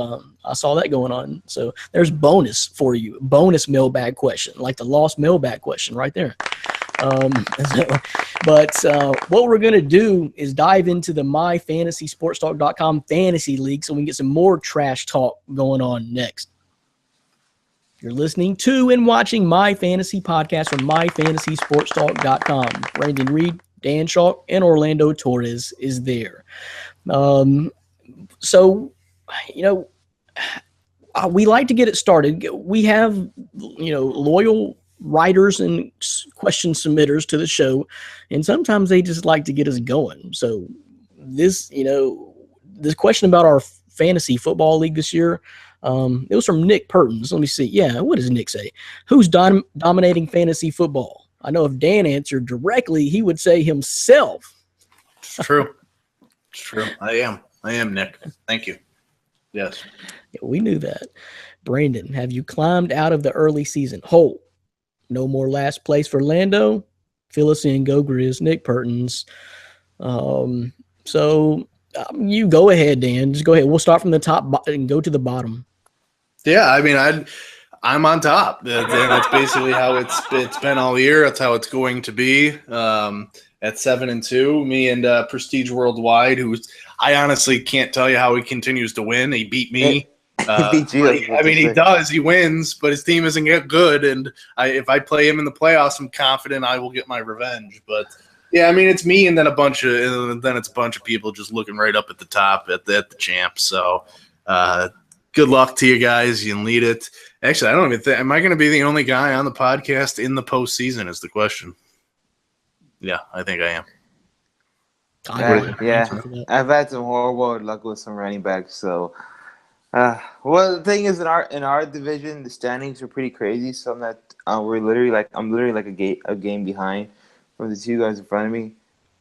I saw that going on. So there's bonus for you, bonus mailbag question, like the lost mailbag question right there. But what we're going to do is dive into the myfantasysportstalk.com fantasy league so we can get some more trash talk going on next. You're listening to and watching My Fantasy Podcast from myfantasysportstalk.com. Brandon Reed, Dan Shaw, and Orlando Torres is there. So, we like to get it started. We have, loyal writers and question submitters to the show, and sometimes they just like to get us going. So this question about our fantasy football league this year, it was from Nick Pertins. Let me see. Yeah, what does Nick say? Who's dominating fantasy football? I know if Dan answered directly, he would say himself. It's true. It's true. I am, Nick. Thank you. Yes. Yeah, we knew that. Brandon, have you climbed out of the early season hole? No more last place for Lando. Fill us in. Go Grizz. Nick Pertins. You go ahead, Dan. Just go ahead. We'll start from the top and go to the bottom. Yeah, I mean, I'm on top. That's basically how it's been all year. That's how it's going to be. At 7-2, me and Prestige Worldwide, I honestly can't tell you how he continues to win. He beat me. He does. He wins, but his team isn't good. And if I play him in the playoffs, I'm confident I will get my revenge. But yeah, I mean, it's me, and then it's a bunch of people just looking right up at the top at the champ. So good luck to you guys. You can lead it. Actually, I don't even think. Am I going to be the only guy on the podcast in the postseason? Is the question. Yeah, I think I am. Yeah. I've had some horrible luck with some running backs, so. Well, the thing is, in our division, the standings are pretty crazy. So I'm literally like a game behind from the two guys in front of me.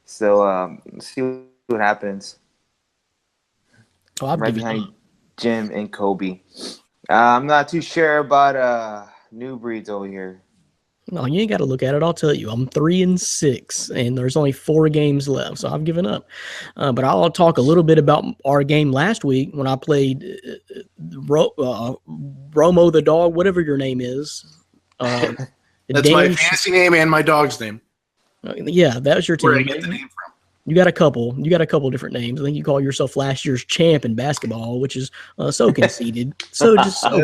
So let's see what happens. I'm right behind Jim and Kobe. I'm not too sure about new breeds over here. No, you ain't got to look at it. I'll tell you. I'm 3-6, and there's only 4 games left, so I've given up. But I'll talk a little bit about our game last week when I played Romo the dog, whatever your name is. That's my fantasy name and my dog's name. Yeah, that was your team. Where I get the name from. You got a couple different names. I think you call yourself last year's champ in basketball, which is so conceited. So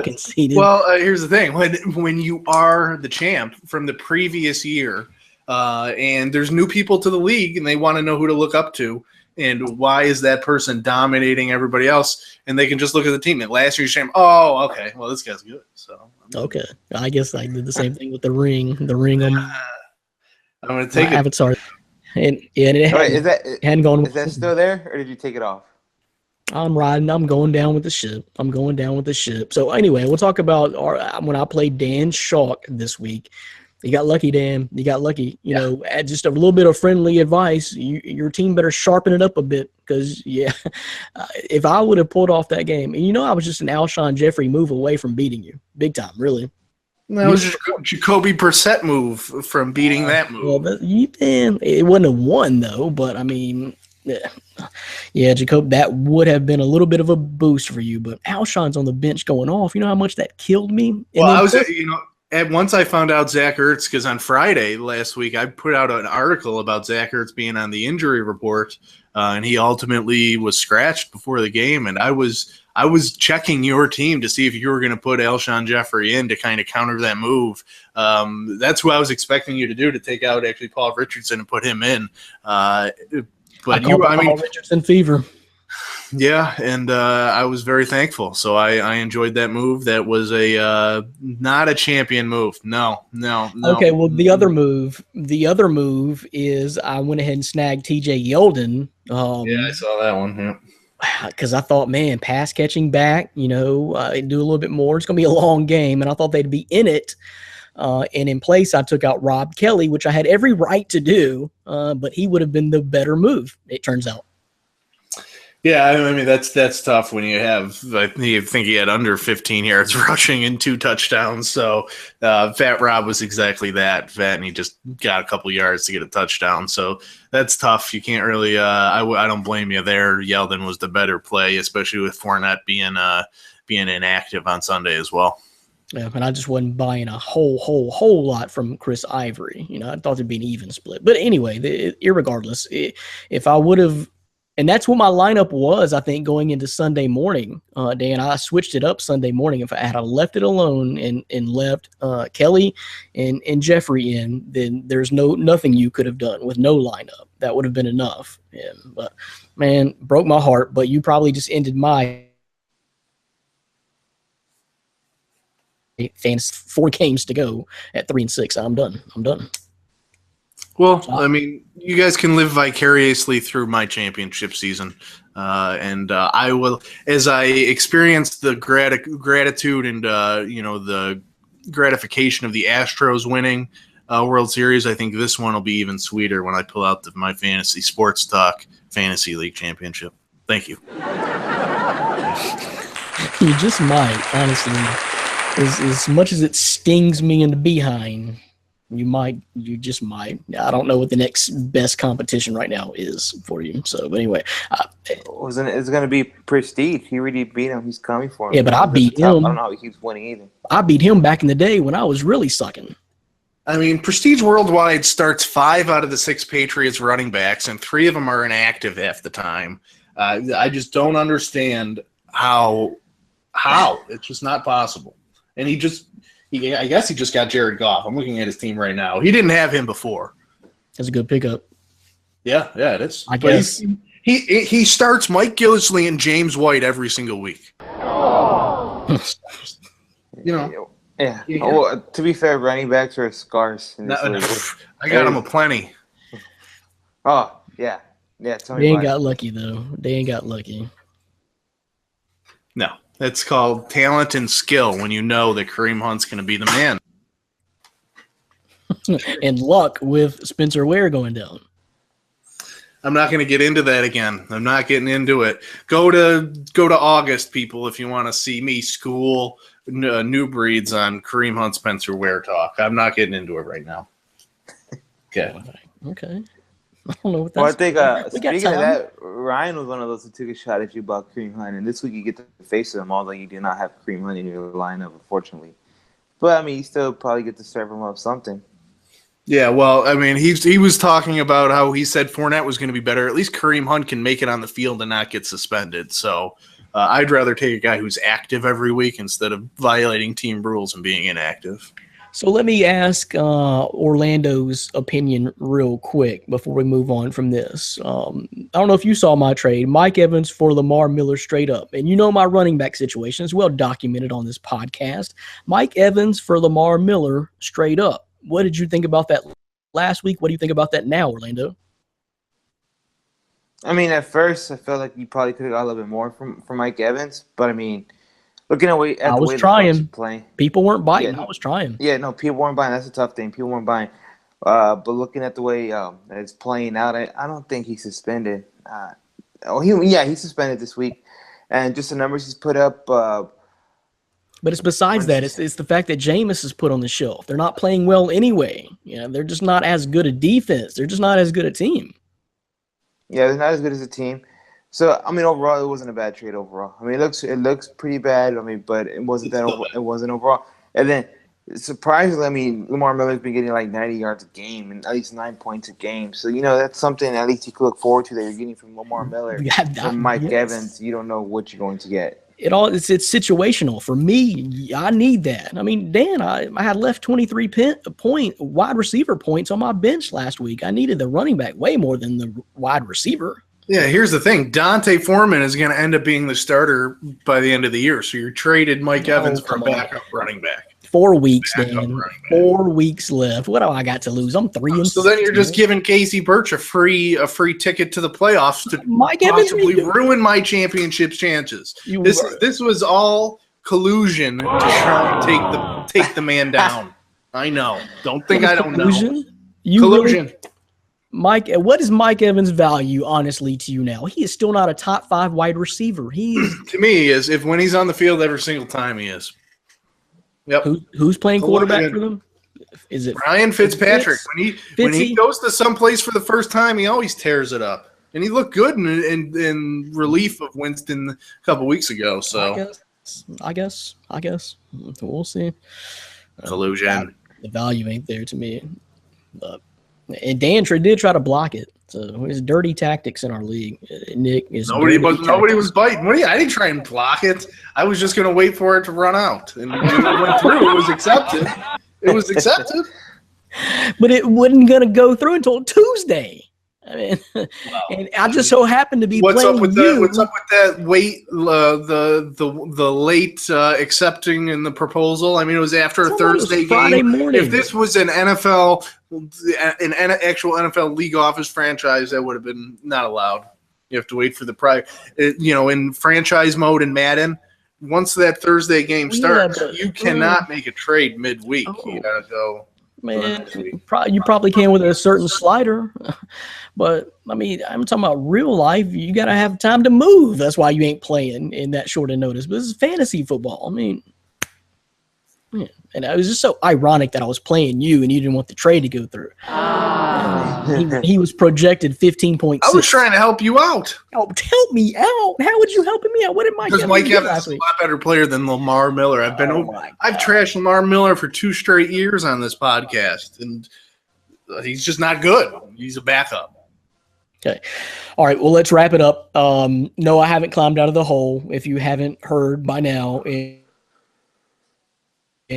conceited. Well, here's the thing: when you are the champ from the previous year, and there's new people to the league, and they want to know who to look up to, and why is that person dominating everybody else? And they can just look at the team. And last year's champ, oh, okay, well, this guy's good. So Okay, I guess I did the same thing with the ring. The ring on I'm going to take it. Avatar, and it hadn't gone. Is that still there, or did you take it off? I'm riding. I'm going down with the ship. So anyway, we'll talk about when I played Dan Schalk this week. You got lucky, Dan. You got lucky. You know, add just a little bit of friendly advice. Your team better sharpen it up a bit because, if I would have pulled off that game, and I was just an Alshon Jeffrey move away from beating you, big time, really. That was just a Jacoby Brissett move from beating that move. Well, it wasn't a one though, but I mean, Jacob, that would have been a little bit of a boost for you. But Alshon's on the bench going off. You know how much that killed me. Well, I was, once I found out Zach Ertz, because on Friday last week I put out an article about Zach Ertz being on the injury report, and he ultimately was scratched before the game, and I was checking your team to see if you were going to put Alshon Jeffrey in to kind of counter that move. That's what I was expecting you to do, to take out actually Paul Richardson and put him in. But Paul Richardson fever. Yeah, and I was very thankful. So I enjoyed that move. That was a not a champion move. No. Okay, well the other move is I went ahead and snagged TJ Yeldon. I saw that one. Yeah. Because I thought, man, pass catching back, do a little bit more. It's going to be a long game, and I thought they'd be in it. And in place, I took out Rob Kelly, which I had every right to do, but he would have been the better move, it turns out. Yeah, I mean, that's tough when you have, I think he had under 15 yards rushing and 2 touchdowns. So Fat Rob was exactly that, fat, and he just got a couple yards to get a touchdown. So that's tough. You can't really, I don't blame you there. Yeldon was the better play, especially with Fournette being inactive on Sunday as well. Yeah, and I just wasn't buying a whole lot from Chris Ivory. I thought there'd be an even split. But anyway, irregardless, if I would have, and that's what my lineup was, I think, going into Sunday morning, Dan. I switched it up Sunday morning. If I had left it alone and left Kelly and Jeffrey in, then there's nothing you could have done with no lineup. That would have been enough. Yeah, but, man, broke my heart. But you probably just ended my fantasy 4 games to go at 3-6. I'm done. Well, I mean, you guys can live vicariously through my championship season, and I will, as I experience the gratitude and the gratification of the Astros winning World Series. I think this one will be even sweeter when I pull out my fantasy sports talk fantasy league championship. Thank you. You just might, honestly. As much as it stings me in the behind, you just might. I don't know what the next best competition right now is for you. So, but anyway. It's going to be Prestige. He already beat him. He's coming for him. Yeah, but I beat him. I don't know how he keeps winning either. I beat him back in the day when I was really sucking. I mean, Prestige Worldwide starts 5 out of the 6 Patriots running backs, and 3 of them are inactive half the time. I just don't understand how. It's just not possible. And I guess he just got Jared Goff. I'm looking at his team right now. He didn't have him before. That's a good pickup. Yeah, it is. I guess. He starts Mike Gillislee and James White every single week. Yeah. Well, to be fair, running backs are scarce. In this league. I got him a plenty. Oh, yeah. Yeah, They ain't got lucky, though. No. It's called talent and skill when you know that Kareem Hunt's going to be the man. And luck with Spencer Ware going down. I'm not going to get into that again. I'm not getting into it. Go to August, people, if you want to see me school new breeds on Kareem Hunt, Spencer Ware talk. I'm not getting into it right now. Okay. I don't know what that's. Well, I think speaking of that, Ryan was one of those who took a shot at you about Kareem Hunt, and this week you get to face him, although you do not have Kareem Hunt in your lineup, unfortunately. But I mean, you still probably get to serve him up something. Yeah, well, I mean, he was talking about how he said Fournette was going to be better. At least Kareem Hunt can make it on the field and not get suspended. So I'd rather take a guy who's active every week instead of violating team rules and being inactive. So let me ask Orlando's opinion real quick before we move on from this. I don't know if you saw my trade, Mike Evans for Lamar Miller straight up. And you know my running back situation is well documented on this podcast. Mike Evans for Lamar Miller straight up. What did you think about that last week? What do you think about that now, Orlando? I mean, at first, I felt like you probably could have got a little bit more from Mike Evans. But, I mean, looking at the way the Bucs are playing. People weren't biting. I was trying. Yeah, no, people weren't buying. That's a tough thing. People weren't buying. But looking at the way it's playing out, I don't think he's suspended. He's suspended this week. And just the numbers he's put up. But it's besides that. It's the fact that Jameis is put on the shelf. They're not playing well anyway. They're just not as good a defense. They're just not as good a team. Yeah, they're not as good as a team. So I mean, overall, it wasn't a bad trade. Overall, I mean, it looks pretty bad. I mean, but it wasn't it wasn't overall. And then surprisingly, I mean, Lamar Miller's been getting like 90 yards a game and at least 9 points a game. So that's something at least you could look forward to that you're getting from Lamar Miller. From Mike Evans, you don't know what you're going to get. It's situational for me. I need that. I mean, Dan, I had left 23 wide receiver points on my bench last week. I needed the running back way more than the wide receiver. Yeah, here's the thing. Dante Foreman is going to end up being the starter by the end of the year. So you're traded Mike Evans for backup running back. 4 weeks, Dan. 4 weeks left. What do I got to lose? I'm 3-6. So then you're just giving Casey Birch a free ticket to the playoffs to Mike Evans possibly ruin my championship chances. This was all collusion to try and take the man down. I know. Don't think I don't know. Collusion. Mike, what is Mike Evans' value, honestly, to you now? He is still not a top 5 wide receiver. To me, he is. When he's on the field every single time, he is. Yep. Who's playing quarterback for them? Is it Ryan Fitzpatrick? When he goes to someplace for the first time, he always tears it up. And he looked good in relief of Winston a couple weeks ago. So I guess we'll see. Collusion. The value ain't there to me. And Dan did try to block it. So it's dirty tactics in our league. Nick is nobody was biting. I didn't try and block it. I was just going to wait for it to run out, and it went through. It was accepted. But it wasn't going to go through until Tuesday. I mean, and I just so happened to be What's playing up with you. What's up with that wait, the late accepting in the proposal? I mean, it was after a Thursday game. Friday morning. If this was an actual NFL league office franchise, that would have been not allowed. You have to wait for the in franchise mode in Madden. Once that Thursday game starts, you cannot make a trade midweek. You gotta go. Man, you probably can with a certain slider, but I mean, I'm talking about real life. You got to have time to move. That's why you ain't playing in that short of notice. But this is fantasy football. I mean, yeah. And it was just so ironic that I was playing you and you didn't want the trade to go through. He was projected 15.6. I was trying to help you out. Oh, help me out. How would you help me out? What did Mike Evans do? Because Mike Evans is a lot better player than Lamar Miller. I've trashed Lamar Miller for 2 straight years on this podcast, and he's just not good. He's a backup. Okay. All right. Well, let's wrap it up. No, I haven't climbed out of the hole. If you haven't heard by now, in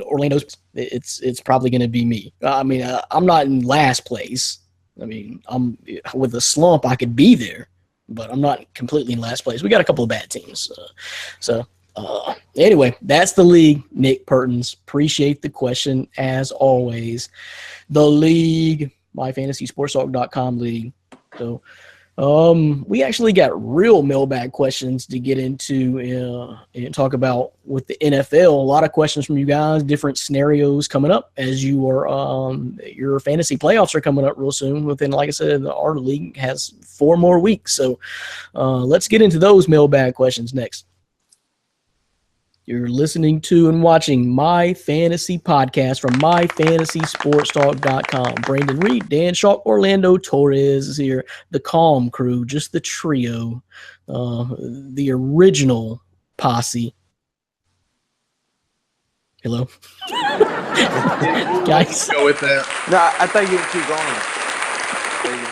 Orlando's, it's probably going to be me. I mean, I'm not in last place. I mean, I'm with a slump. I could be there, but I'm not completely in last place. We got a couple of bad teams. Anyway, that's the league. Nick Pertins, appreciate the question as always. The league, myfantasysportstalk.com league. So, we actually got real mailbag questions to get into and talk about with the NFL. A lot of questions from you guys, different scenarios coming up as you are your fantasy playoffs are coming up real soon. Within, like I said, our league has 4 more weeks. So let's get into those mailbag questions next. You're listening to and watching My Fantasy Podcast from myfantasysportstalk.com. Brandon Reed, Dan Schalk, Orlando Torres is here. The Calm Crew, just the trio, the original posse. Hello? Guys? Go with that. No, I thought you were going to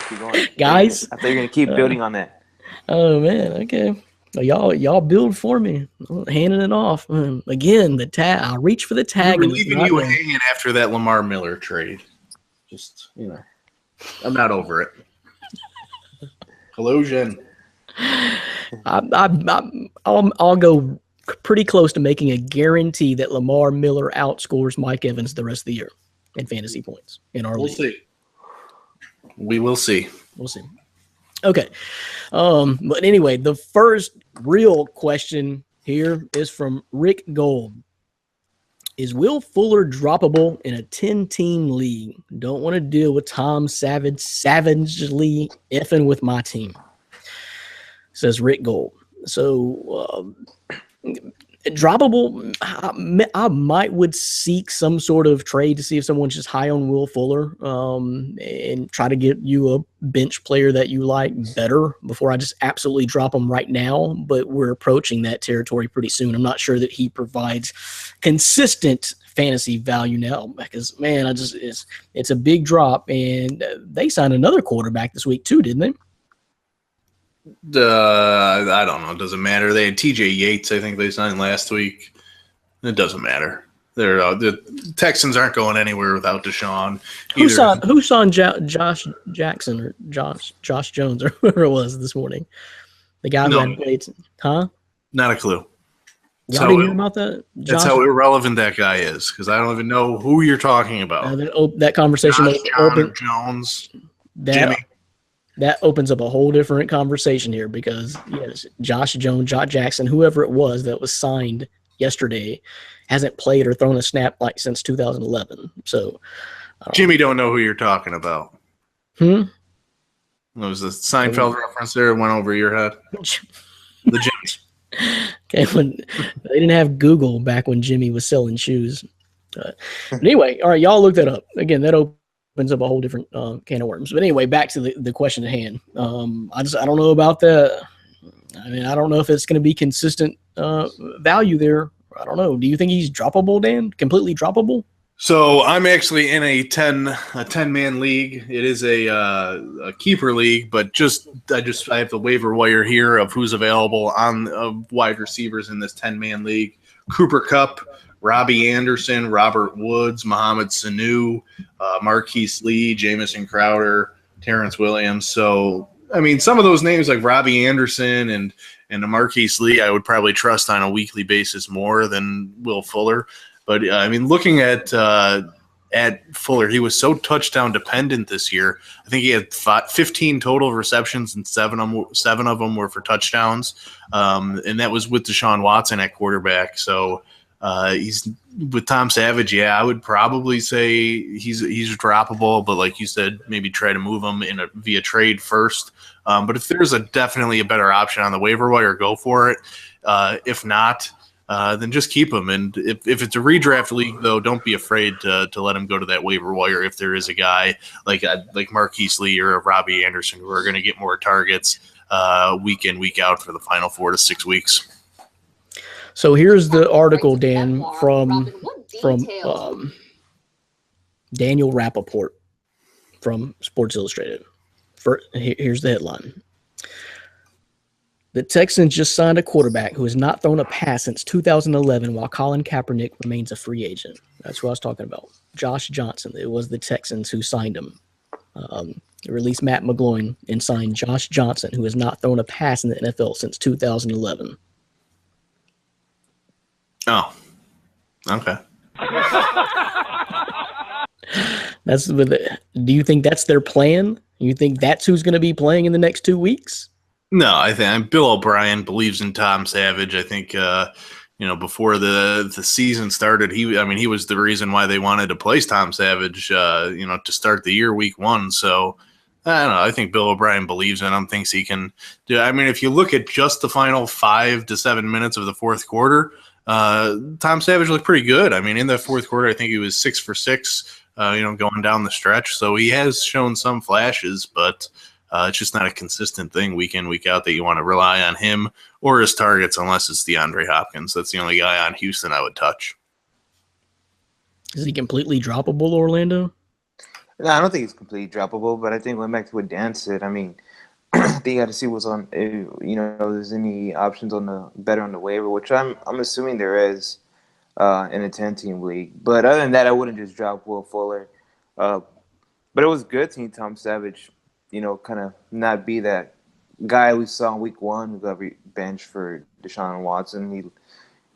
keep going. Guys? I thought you were going to keep building on that. Oh, man. Okay. Y'all build for me, handing it off again. The tag, I'll reach for the We tag, were and it's leaving not you there. hanging after that Lamar Miller trade. Just, I'm not over it. Collusion. I'll go pretty close to making a guarantee that Lamar Miller outscores Mike Evans the rest of the year in fantasy points in our We'll league. see. We will see. We'll see. Okay. But anyway, the first real question here is from Rick Gold. Is Will Fuller droppable in a 10-team league? Don't want to deal with Tom savagely effing with my team, says Rick Gold. So droppable, I might would seek some sort of trade to see if someone's just high on Will Fuller and try to get you a bench player that you like better before I just absolutely drop him right now. But we're approaching that territory pretty soon. I'm not sure that he provides consistent fantasy value now because, man, it's a big drop. And they signed another quarterback this week too, didn't they? I don't know. It doesn't matter. They had TJ Yates, I think they signed last week. It doesn't matter. The Texans aren't going anywhere without Deshaun. Who signed Josh Jackson or Josh Jones or whoever it was this morning? The guy who had played, huh? Not a clue. Y'all didn't hear about that? That's how irrelevant that guy is because I don't even know who you're talking about. That conversation Jones, Jimmy. Jimmy. That opens up a whole different conversation here because, yes, Josh Jones, Josh Jackson, whoever it was that was signed yesterday, hasn't played or thrown a snap like since 2011. So, Jimmy don't know who you're talking about. It was a Seinfeld reference there. It went over your head. The Jimmy. Okay, when they didn't have Google back when Jimmy was selling shoes. But anyway, all right, y'all look that up. Again, that opens up a whole different can of worms. But anyway, back to the question at hand. I don't know about that. I mean, I don't know if it's going to be consistent value there. I don't know. Do you think he's droppable, Dan? Completely droppable? So I'm actually in a 10-man league. It is a keeper league, but I have the waiver wire here of who's available on wide receivers in this 10-man league. Cooper Kupp, Robbie Anderson, Robert Woods, Mohamed Sanu, Marquise Lee, Jamison Crowder, Terrence Williams. So, I mean, some of those names like Robbie Anderson and Marquise Lee, I would probably trust on a weekly basis more than Will Fuller. But, I mean, looking at Fuller, he was so touchdown dependent this year. I think he had 15 total receptions and seven of them were for touchdowns. And that was with Deshaun Watson at quarterback. So, he's with Tom Savage. Yeah, I would probably say he's droppable, but like you said, maybe try to move him via trade first. But if there's definitely a better option on the waiver wire, go for it. If not, then just keep him. And if it's a redraft league, though, don't be afraid to let him go to that waiver wire if there is a guy like Marquise Lee or Robbie Anderson who are going to get more targets week in, week out for the final 4 to 6 weeks. So here's the article, Dan, from Daniel Rappaport from Sports Illustrated. Here's the headline. The Texans just signed a quarterback who has not thrown a pass since 2011 while Colin Kaepernick remains a free agent. That's what I was talking about. Josh Johnson. It was the Texans who signed him. They released Matt McGloin and signed Josh Johnson, who has not thrown a pass in the NFL since 2011. Oh, okay. Do you think that's their plan? You think that's who's going to be playing in the next 2 weeks? No, I think Bill O'Brien believes in Tom Savage. I think before the season started, he was the reason why they wanted to place Tom Savage. To start the year, week 1. So I don't know. I think Bill O'Brien believes in him, thinks he can do. I mean, if you look at just the final 5 to 7 minutes of the fourth quarter. Tom Savage looked pretty good. I mean, in the fourth quarter, I think he was 6 for 6, going down the stretch. So he has shown some flashes, but it's just not a consistent thing week in, week out that you want to rely on him or his targets unless it's DeAndre Hopkins. That's the only guy on Houston I would touch. Is he completely droppable, Orlando? No, I don't think he's completely droppable, but I think going back to what Dan said, I mean, they got to see what's on. If there's any options on the better on the waiver, which I'm assuming there is in a 10-team league. But other than that, I wouldn't just drop Will Fuller. Uh, but it was good seeing Tom Savage, kind of not be that guy we saw in Week 1 who got benched for Deshaun Watson.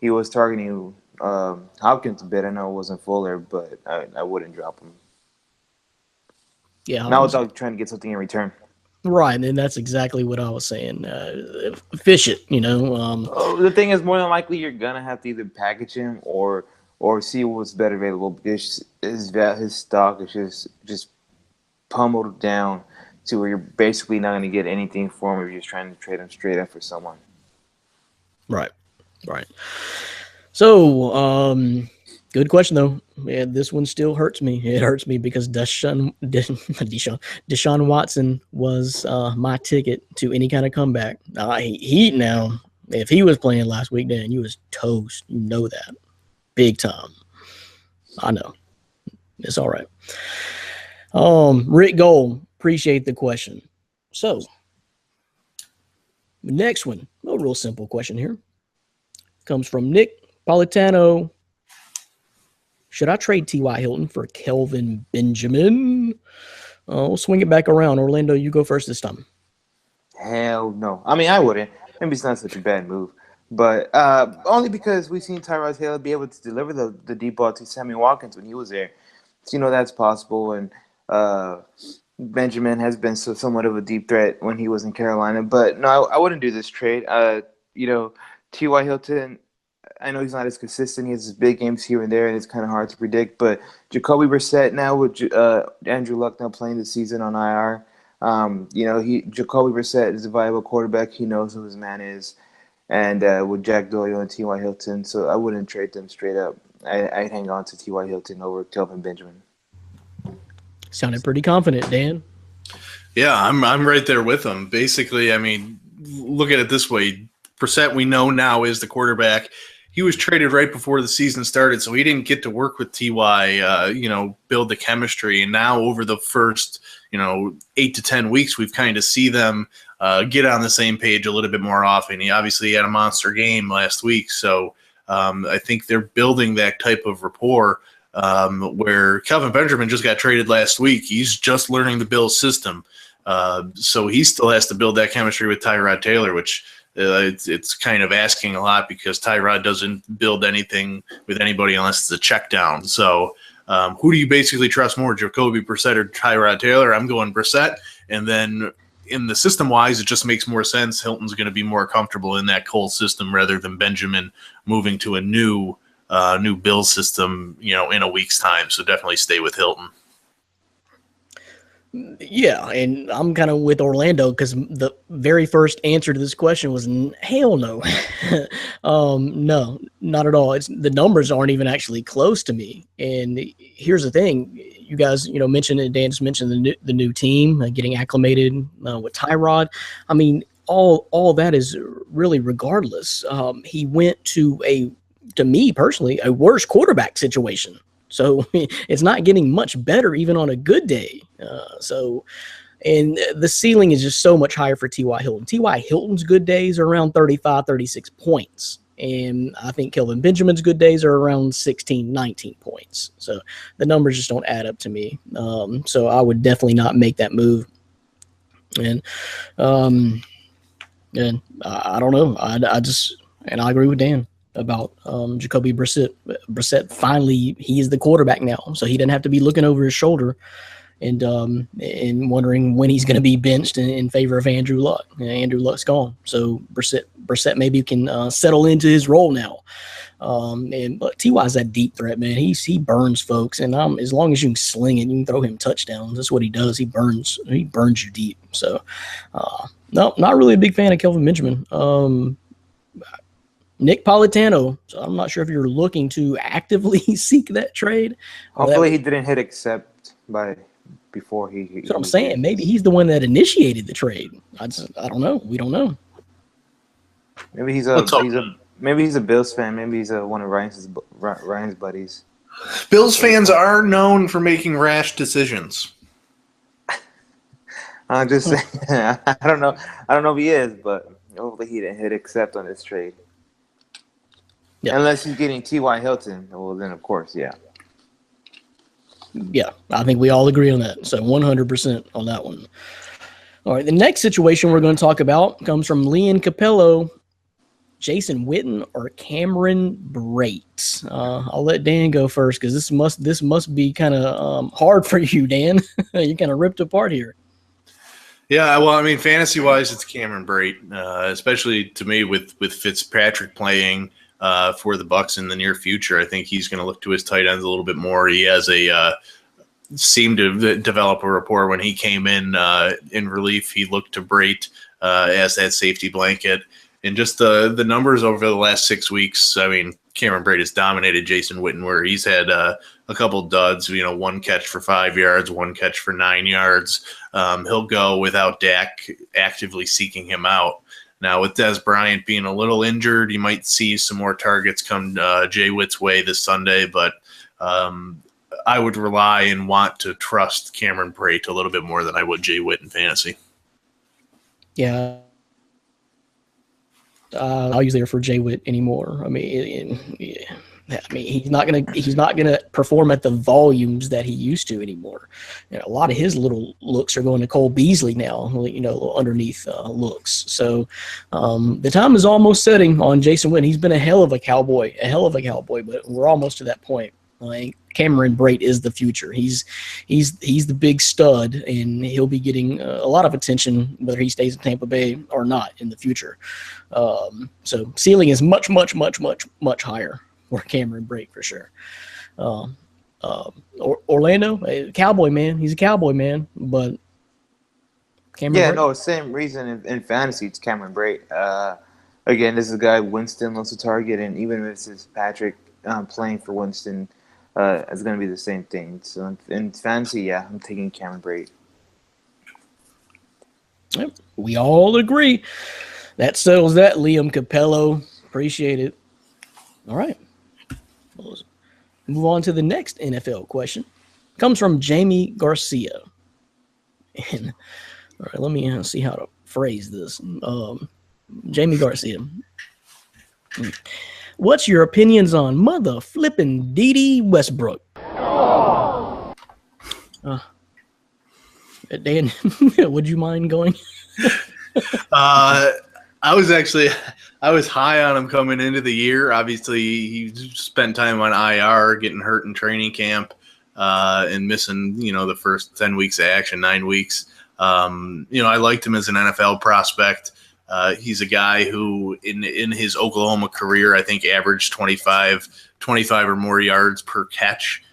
He was targeting Hopkins a bit. I know it wasn't Fuller, but I wouldn't drop him. Yeah, Not without trying to get something in return. right, and that's exactly what I was saying. Fish it, The thing is, more than likely, you're gonna have to either package him or see what's better available because his stock is just pummeled down to where you're basically not gonna get anything for him if you're just trying to trade him straight up for someone. Right. So, good question though. Yeah, this one still hurts me. It hurts me because Deshaun Watson was my ticket to any kind of comeback. Now, if he was playing last week, then you was toast. You know that, big time. I know. It's all right. Rick Gold, appreciate the question. So, next one, a real simple question here. Comes from Nick Politano. Should I trade T.Y. Hilton for Kelvin Benjamin? We'll swing it back around. Orlando, you go first this time. Hell no. I mean, I wouldn't. Maybe it's not such a bad move. But only because we've seen Tyrod Taylor be able to deliver the deep ball to Sammy Watkins when he was there. So, that's possible. And Benjamin has been somewhat of a deep threat when he was in Carolina. But no, I wouldn't do this trade. T.Y. Hilton, I know he's not as consistent. He has his big games here and there, and it's kind of hard to predict. But Jacoby Brissett now with Andrew Luck now playing the season on IR, Jacoby Brissett is a viable quarterback. He knows who his man is. And with Jack Doyle and T.Y. Hilton, so I wouldn't trade them straight up. I'd hang on to T.Y. Hilton over Kelvin Benjamin. Sounded pretty confident, Dan. Yeah, I'm right there with him. Basically, I mean, look at it this way. Brissett, we know now, is the quarterback. He was traded right before the season started, so he didn't get to work with T.Y., build the chemistry. And now over the first, 8 to 10 weeks, we've kind of see them get on the same page a little bit more often. He obviously had a monster game last week, so I think they're building that type of rapport where Kelvin Benjamin just got traded last week. He's just learning the Bills system, so he still has to build that chemistry with Tyrod Taylor, which it's kind of asking a lot because Tyrod doesn't build anything with anybody unless it's a check down. So who do you basically trust more, Jacoby Brissett or Tyrod Taylor? I'm going Brissett, and then in the system-wise, it just makes more sense. Hilton's going to be more comfortable in that Colts system rather than Benjamin moving to a new Bills system, in a week's time. So definitely stay with Hilton. Yeah, and I'm kind of with Orlando because the very first answer to this question was hell no. No, not at all. The numbers aren't even actually close to me. And here's the thing. You guys, mentioned it. Dan just mentioned the new team getting acclimated with Tyrod. I mean, all that is really regardless. He went to me personally, a worse quarterback situation. So it's not getting much better even on a good day. And the ceiling is just so much higher for T.Y. Hilton. T.Y. Hilton's good days are around 35, 36 points. And I think Kelvin Benjamin's good days are around 16, 19 points. So the numbers just don't add up to me. So I would definitely not make that move. And I don't know. I agree with Dan about Jacoby Brissett. Brissett finally, he is the quarterback now, so he didn't have to be looking over his shoulder and wondering when he's going to be benched in favor of Andrew Luck. Andrew Luck's gone, so Brissett maybe can settle into his role now. But T.Y.'s that deep threat, man. He burns folks, and as long as you can sling it, you can throw him touchdowns. That's what he does. He burns you deep. So, no, not really a big fan of Kelvin Benjamin. Nick Politano. So I'm not sure if you're looking to actively seek that trade. Hopefully he didn't hit accept before he. That's what I'm saying. Maybe he's the one that initiated the trade. I don't know. We don't know. Maybe he's a Bills fan. Maybe he's one of Ryan's buddies. Bills fans are known for making rash decisions. I'm just saying. I don't know. I don't know if he is, but hopefully he'd accept on this trade. Yeah. Unless he's getting T.Y. Hilton, well then of course, yeah. Yeah, I think we all agree on that. So 100% on that one. All right, the next situation we're going to talk about comes from Liam Capello, Jason Witten, or Cameron Brate. I'll let Dan go first because this must be kind of hard for you, Dan. You're kind of ripped apart here. Yeah, well, I mean, fantasy-wise, it's Cameron Brate, especially to me with Fitzpatrick playing for the Bucs in the near future. I think he's going to look to his tight ends a little bit more. He has seemed to develop a rapport when he came in relief. He looked to Brate as that safety blanket. And just the numbers over the last 6 weeks, I mean, Cameron Brate has dominated Jason Witten, where he's had a couple duds, one catch for 5 yards, one catch for 9 yards. He'll go without Dak actively seeking him out. Now, with Des Bryant being a little injured, you might see some more targets come Jay Witt's way this Sunday, but I would rely and want to trust Cameron Brate a little bit more than I would Jay Witt in fantasy. Yeah. I'll use there for Jay Witt anymore. I mean, he's not gonna perform at the volumes that he used to anymore. A lot of his little looks are going to Cole Beasley now. Little underneath looks. So the time is almost setting on Jason Witten. He's been a hell of a cowboy, but we're almost to that point. Like Cameron Brate is the future. He's the big stud, and he'll be getting a lot of attention whether he stays in Tampa Bay or not in the future. So ceiling is much higher for Cameron Brate for sure. Orlando, cowboy man. He's a cowboy man, but Cameron Brate? Same reason in fantasy. It's Cameron Brate. Again, this is a guy Winston loves to target, and even if it's Patrick playing for Winston. It's going to be the same thing. So in fantasy, I'm taking Cameron Brate. Yep, we all agree. That settles that, Liam Capello. Appreciate it. All right. We'll move on to the next NFL question. Comes from Jamie Garcia. And, all right, let me see how to phrase this. Jamie Garcia. What's your opinions on mother flipping Dede Westbrook? Dan, would you mind going? I was high on him coming into the year. Obviously, he spent time on IR, getting hurt in training camp, and missing, the first 10 weeks of action, 9 weeks. I liked him as an NFL prospect. He's a guy who in his Oklahoma career, I think averaged 25 or more yards per catch,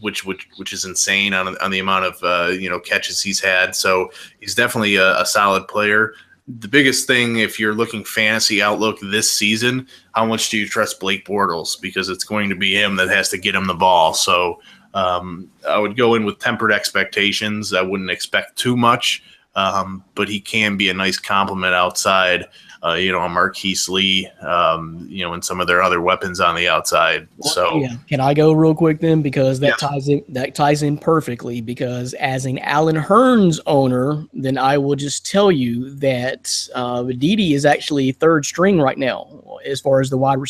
which is insane on the amount of catches he's had. So he's definitely a solid player. The biggest thing, if you're looking fantasy outlook this season, how much do you trust Blake Bortles? Because it's going to be him that has to get him the ball. So I would go in with tempered expectations. I wouldn't expect too much. But he can be a nice complement outside, a Marquise Lee, and some of their other weapons on the outside. So yeah. Can I go real quick then? Because that ties in perfectly, because as an Allen Hurns owner, then I will just tell you that Dede is actually third string right now as far as the wide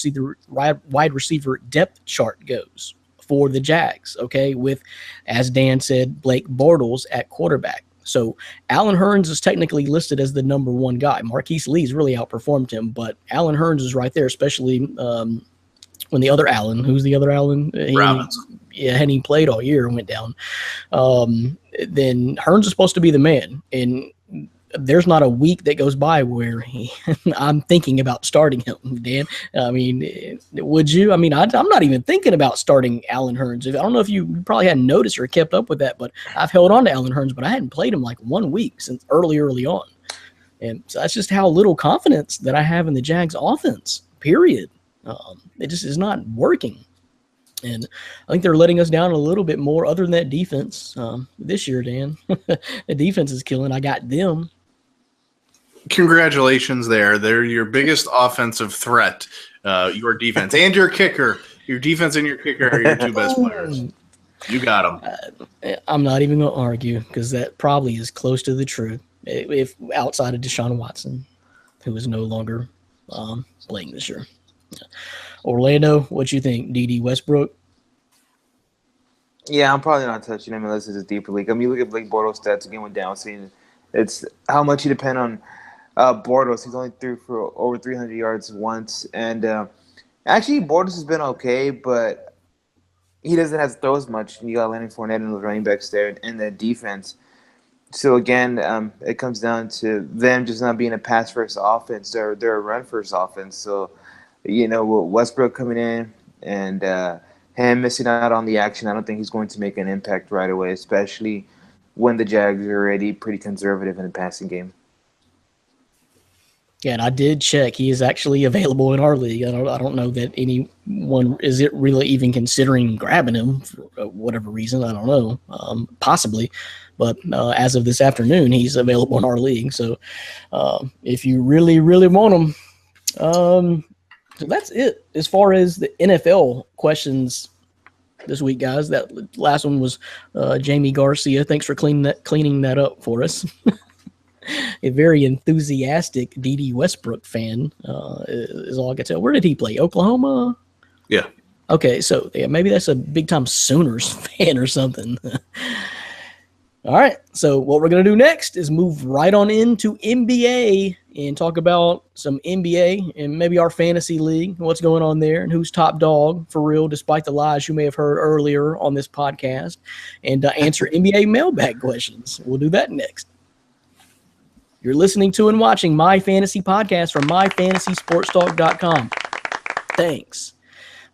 receiver depth chart goes for the Jags. Okay. With, as Dan said, Blake Bortles at quarterback. So Allen Hurns is technically listed as the number one guy. Marquise Lee's really outperformed him, but Allen Hurns is right there, especially when the other Allen, who's the other Allen? Robinson. Hadn't even played all year and went down. Then Hurns is supposed to be the man. And there's not a week that goes by where I'm thinking about starting him, Dan. I mean, would you? I mean, I'm not even thinking about starting Allen Hurns. I don't know if you probably hadn't noticed or kept up with that, but I've held on to Allen Hurns, but I hadn't played him like 1 week since early on. And so that's just how little confidence that I have in the Jags offense, period. It just is not working. And I think they're letting us down a little bit more other than that defense this year, Dan. The defense is killing. I got them. Congratulations there. They're your biggest offensive threat, your defense and your kicker. Your defense and your kicker are your two best players. You got him. I'm not even going to argue because that probably is close to the truth. If outside of Deshaun Watson, who is no longer playing this year. Orlando, what you think? D.D. Westbrook? Yeah, I'm probably not touching him unless it's a deeper league. I mean, you look at Blake Bortles' stats again with down seeing it's how much you depend on Bortles. He's only threw for over 300 yards once, and actually Bortles has been okay, but he doesn't have to throw as much. You got Leonard Fournette and the running backs there, and the defense. So again, it comes down to them just not being a pass-first offense. They're a run-first offense. So, with Westbrook coming in and him missing out on the action, I don't think he's going to make an impact right away, especially when the Jags are already pretty conservative in the passing game. Yeah, and I did check. He is actually available in our league. I don't know that anyone is it really even considering grabbing him for whatever reason. I don't know. Possibly. But as of this afternoon, he's available in our league. So if you really, really want him, so that's it as far as the NFL questions this week, guys. That last one was Jamie Garcia. Thanks for cleaning that up for us. A very enthusiastic D.D. Westbrook fan is all I can tell. Where did he play? Oklahoma? Yeah. Okay, so yeah, maybe that's a big-time Sooners fan or something. All right, so what we're going to do next is move right on into NBA and talk about some NBA and maybe our fantasy league, what's going on there, and who's top dog for real, despite the lies you may have heard earlier on this podcast, and answer NBA mailbag questions. We'll do that next. You're listening to and watching My Fantasy Podcast from MyFantasySportsTalk.com. Thanks.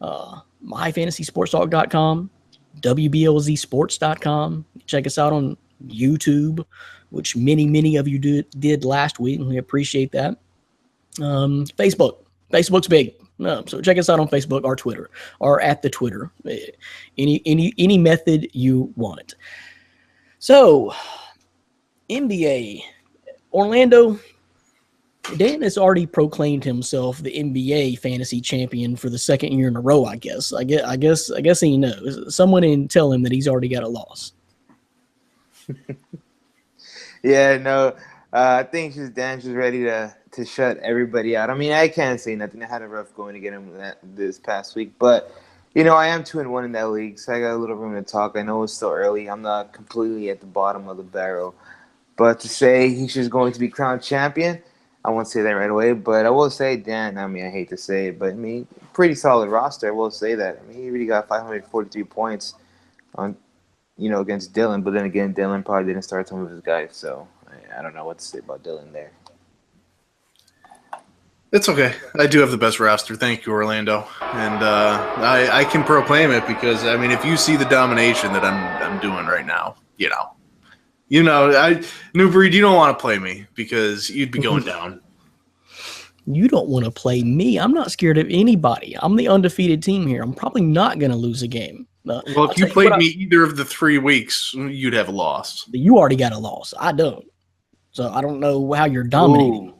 MyFantasySportsTalk.com, WBLZSports.com. Check us out on YouTube, which many of you did last week, and we appreciate that. Facebook's big. So check us out on Facebook or Twitter or at the Twitter. Any method you want. So, NBA. Orlando, Dan has already proclaimed himself the NBA fantasy champion for the second year in a row, I guess. I guess he knows. Someone didn't tell him that he's already got a loss. Yeah, no, I think Dan's just ready to shut everybody out. I mean, I can't say nothing. I had a rough going to get him this past week, but I am 2-1 in that league, so I got a little room to talk. I know it's still early. I'm not completely at the bottom of the barrel. But to say he's just going to be crowned champion, I won't say that right away. But I will say, Dan, I hate to say it, but pretty solid roster. I will say that. He really got 543 points on, against Dylan. But then again, Dylan probably didn't start some of his guys. So I don't know what to say about Dylan there. It's okay. I do have the best roster. Thank you, Orlando. And I can proclaim it because, if you see the domination that I'm doing right now, New Breed, you don't want to play me because you'd be going down. You don't want to play me. I'm not scared of anybody. I'm the undefeated team here. I'm probably not going to lose a game. Well, if you played me either of the 3 weeks, you'd have lost. You already got a loss. I don't. So I don't know how you're dominating. Ooh,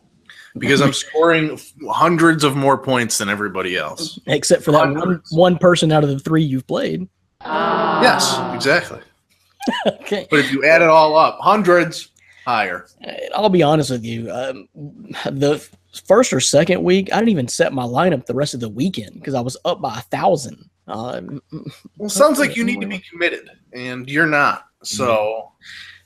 because I'm scoring hundreds of more points than everybody else. Except for that one person out of the 3 you've played. Yes, exactly. Okay. But if you add it all up, hundreds higher. I'll be honest with you. The first or second week, I didn't even set my lineup the rest of the weekend because I was up by 1,000. Well, sounds like you need to be committed, and you're not. So,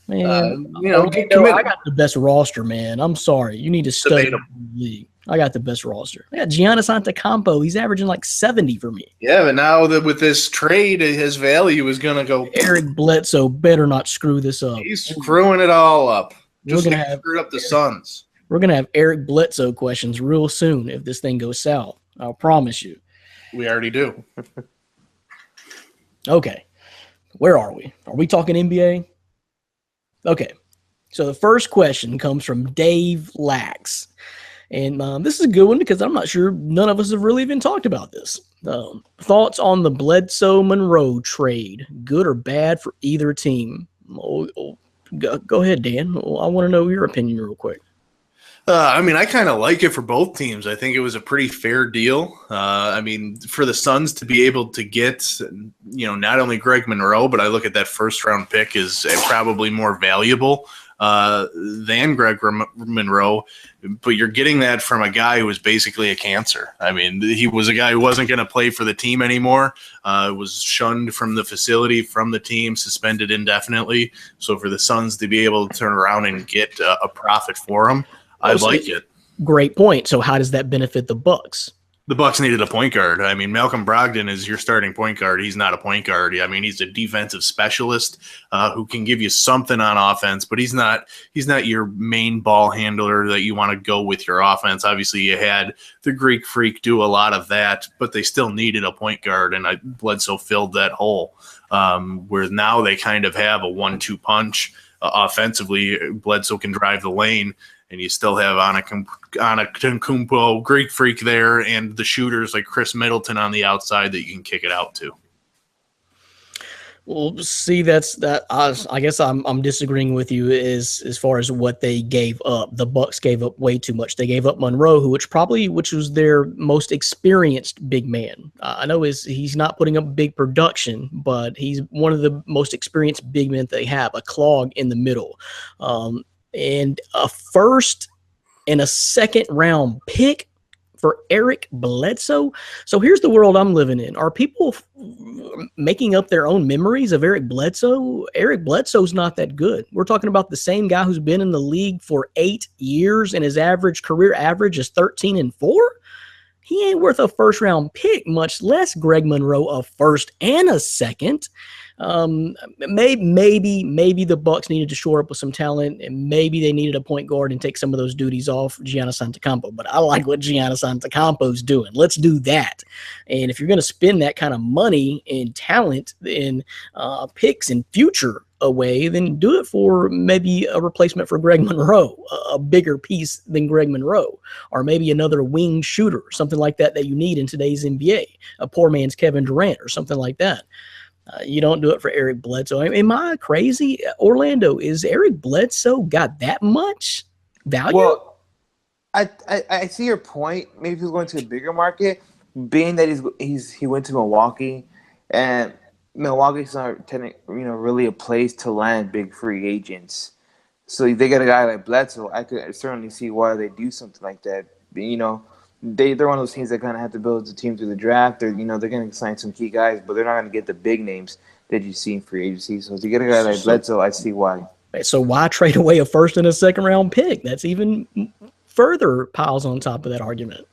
man, get committed. I got the best roster, man. I'm sorry. You need to study the league. I got the best roster. Yeah, Giannis Antetokounmpo. He's averaging like 70 for me. Yeah, but now that with this trade, his value is going to go. Eric Bledsoe better not screw this up. He's screwing it all up. Just like he screwed up the Suns. We're going to have Eric Bledsoe questions real soon if this thing goes south. I'll promise you. We already do. Okay. Where are we? Are we talking NBA? Okay. So the first question comes from Dave Lax. And this is a good one because I'm not sure none of us have really even talked about this. Thoughts on the Bledsoe-Monroe trade, good or bad for either team? Go ahead, Dan. I want to know your opinion real quick. I mean, I kind of like it for both teams. I think it was a pretty fair deal. I mean, for the Suns to be able to get, not only Greg Monroe, but I look at that first round pick as probably more valuable than Greg Monroe. But you're getting that from a guy who was basically a cancer. I mean, he was a guy who wasn't going to play for the team anymore. Was shunned from the facility, from the team, suspended indefinitely. So for the Suns to be able to turn around and get a profit for him, I like it. Great point. So how does that benefit the Bucks? The Bucks needed a point guard. I mean, Malcolm Brogdon is your starting point guard. He's not a point guard. I mean, he's a defensive specialist who can give you something on offense, but he's not your main ball handler that you want to go with your offense. Obviously, you had the Greek Freak do a lot of that, but they still needed a point guard, and Bledsoe filled that hole. Where now they kind of have a 1-2 punch offensively. Bledsoe can drive the lane. And you still have Antetokounmpo, Greek Freak there, and the shooters like Chris Middleton on the outside that you can kick it out to. Well, see, that's that. I guess I'm disagreeing with you as far as what they gave up. The Bucks gave up way too much. They gave up Monroe, which was their most experienced big man. I know he's not putting up big production, but he's one of the most experienced big men they have. A clog in the middle. And a first and a second round pick for Eric Bledsoe. So here's the world I'm living in. Are people making up their own memories of Eric Bledsoe? Eric Bledsoe's not that good. We're talking about the same guy who's been in the league for 8 years and his career average is 13-4. He ain't worth a first round pick, much less Greg Monroe a first and a second. Maybe the Bucks needed to shore up with some talent, and maybe they needed a point guard and take some of those duties off Giannis Antetokounmpo. But I like what Giannis Antetokounmpo's doing. Let's do that. And if you're going to spend that kind of money and talent in picks and future away, then do it for maybe a replacement for Greg Monroe, a bigger piece than Greg Monroe, or maybe another wing shooter, something like that you need in today's NBA, a poor man's Kevin Durant or something like that. You don't do it for Eric Bledsoe. Am I crazy? Orlando, is Eric Bledsoe got that much value? Well, I see your point. Maybe if he's going to a bigger market, being that he went to Milwaukee, and Milwaukee's not really a place to land big free agents. So if they get a guy like Bledsoe, I could certainly see why they do something like that. They're one of those teams that kind of have to build the team through the draft. They're going to sign some key guys, but they're not going to get the big names that you see in free agency. So to get a guy like Bledsoe, I see why. So why trade away a first and a second round pick? That's even further piles on top of that argument.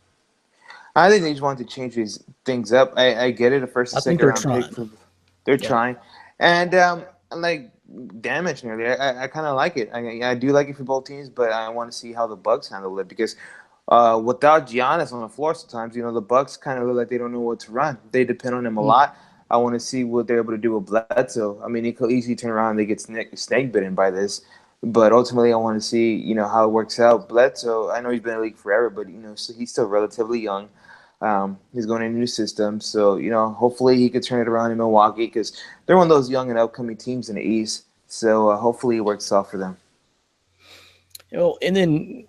I think they just want to change these things up. I get it. A first and second round pick. They're trying. And like Dan mentioned earlier, I kind of like it. I do like it for both teams, but I want to see how the Bucks handle it because without Giannis on the floor sometimes, the Bucks kind of look like they don't know what to run. They depend on him a lot. I want to see what they're able to do with Bledsoe. I mean, it could easily turn around and they get snake bitten by this. But ultimately, I want to see, how it works out. Bledsoe, I know he's been in the league forever, but, so he's still relatively young. He's going in a new system. So, hopefully he could turn it around in Milwaukee because they're one of those young and upcoming teams in the East. So hopefully it works out for them. And then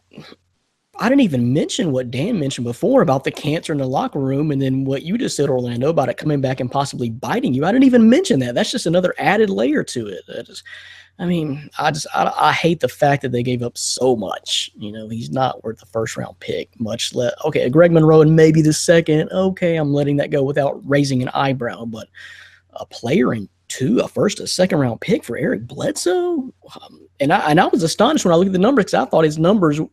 I didn't even mention what Dan mentioned before about the cancer in the locker room, and then what you just said, Orlando, about it coming back and possibly biting you. I didn't even mention that. That's just another added layer to it. I hate the fact that they gave up so much. He's not worth the first round pick, much less. Okay, Greg Monroe and maybe the second. Okay, I'm letting that go without raising an eyebrow, but a player in a first, a second round pick for Eric Bledsoe. And I was astonished when I looked at the numbers because I thought his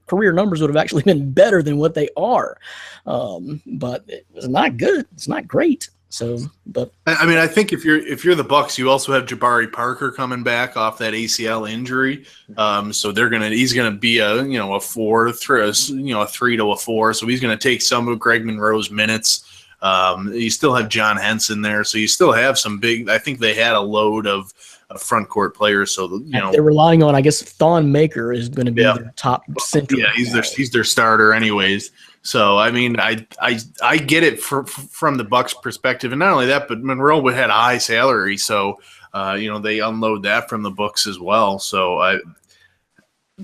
career numbers would have actually been better than what they are. But it was not good. It's not great. So, but I think if you're the Bucks, you also have Jabari Parker coming back off that ACL injury. So he's gonna be a 4 through a 3 to a 4. So he's gonna take some of Greg Monroe's minutes. You still have John Henson there, so you still have some big. I think they had a load of front court players, so they're relying on. I guess Thon Maker is going to be their top center. Yeah, he's their starter, anyways. So I get it from the Bucks' perspective, and not only that, but Monroe had a high salary, so they unload that from the books as well. So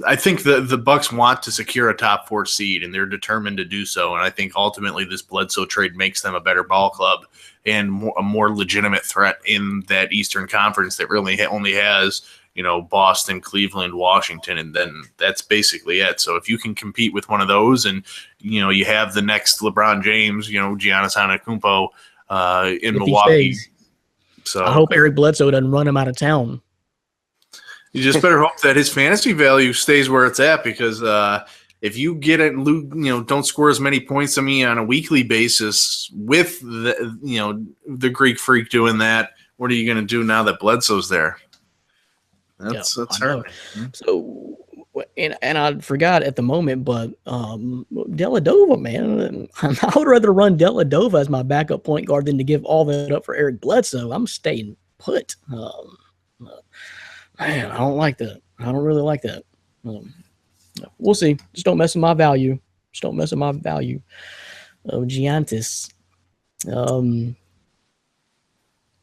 I think the Bucks want to secure a top 4 seed, and they're determined to do so. And I think ultimately this Bledsoe trade makes them a better ball club and a more legitimate threat in that Eastern Conference that really only has, Boston, Cleveland, Washington, and then that's basically it. So if you can compete with one of those, and you have the next LeBron James, Giannis Antetokounmpo in If he Milwaukee. stays. So I hope Eric Bledsoe doesn't run him out of town. you just better hope that his fantasy value stays where it's at, because if you get it, don't score as many points on me on a weekly basis with the Greek Freak doing that, what are you going to do now that Bledsoe's there? That's hard. So, and I forgot at the moment, but Dellavedova, man, I would rather run Dellavedova as my backup point guard than to give all that up for Eric Bledsoe. I'm staying put. Man, I don't like that. I don't really like that. We'll see. Just don't mess with my value. Of Giannis.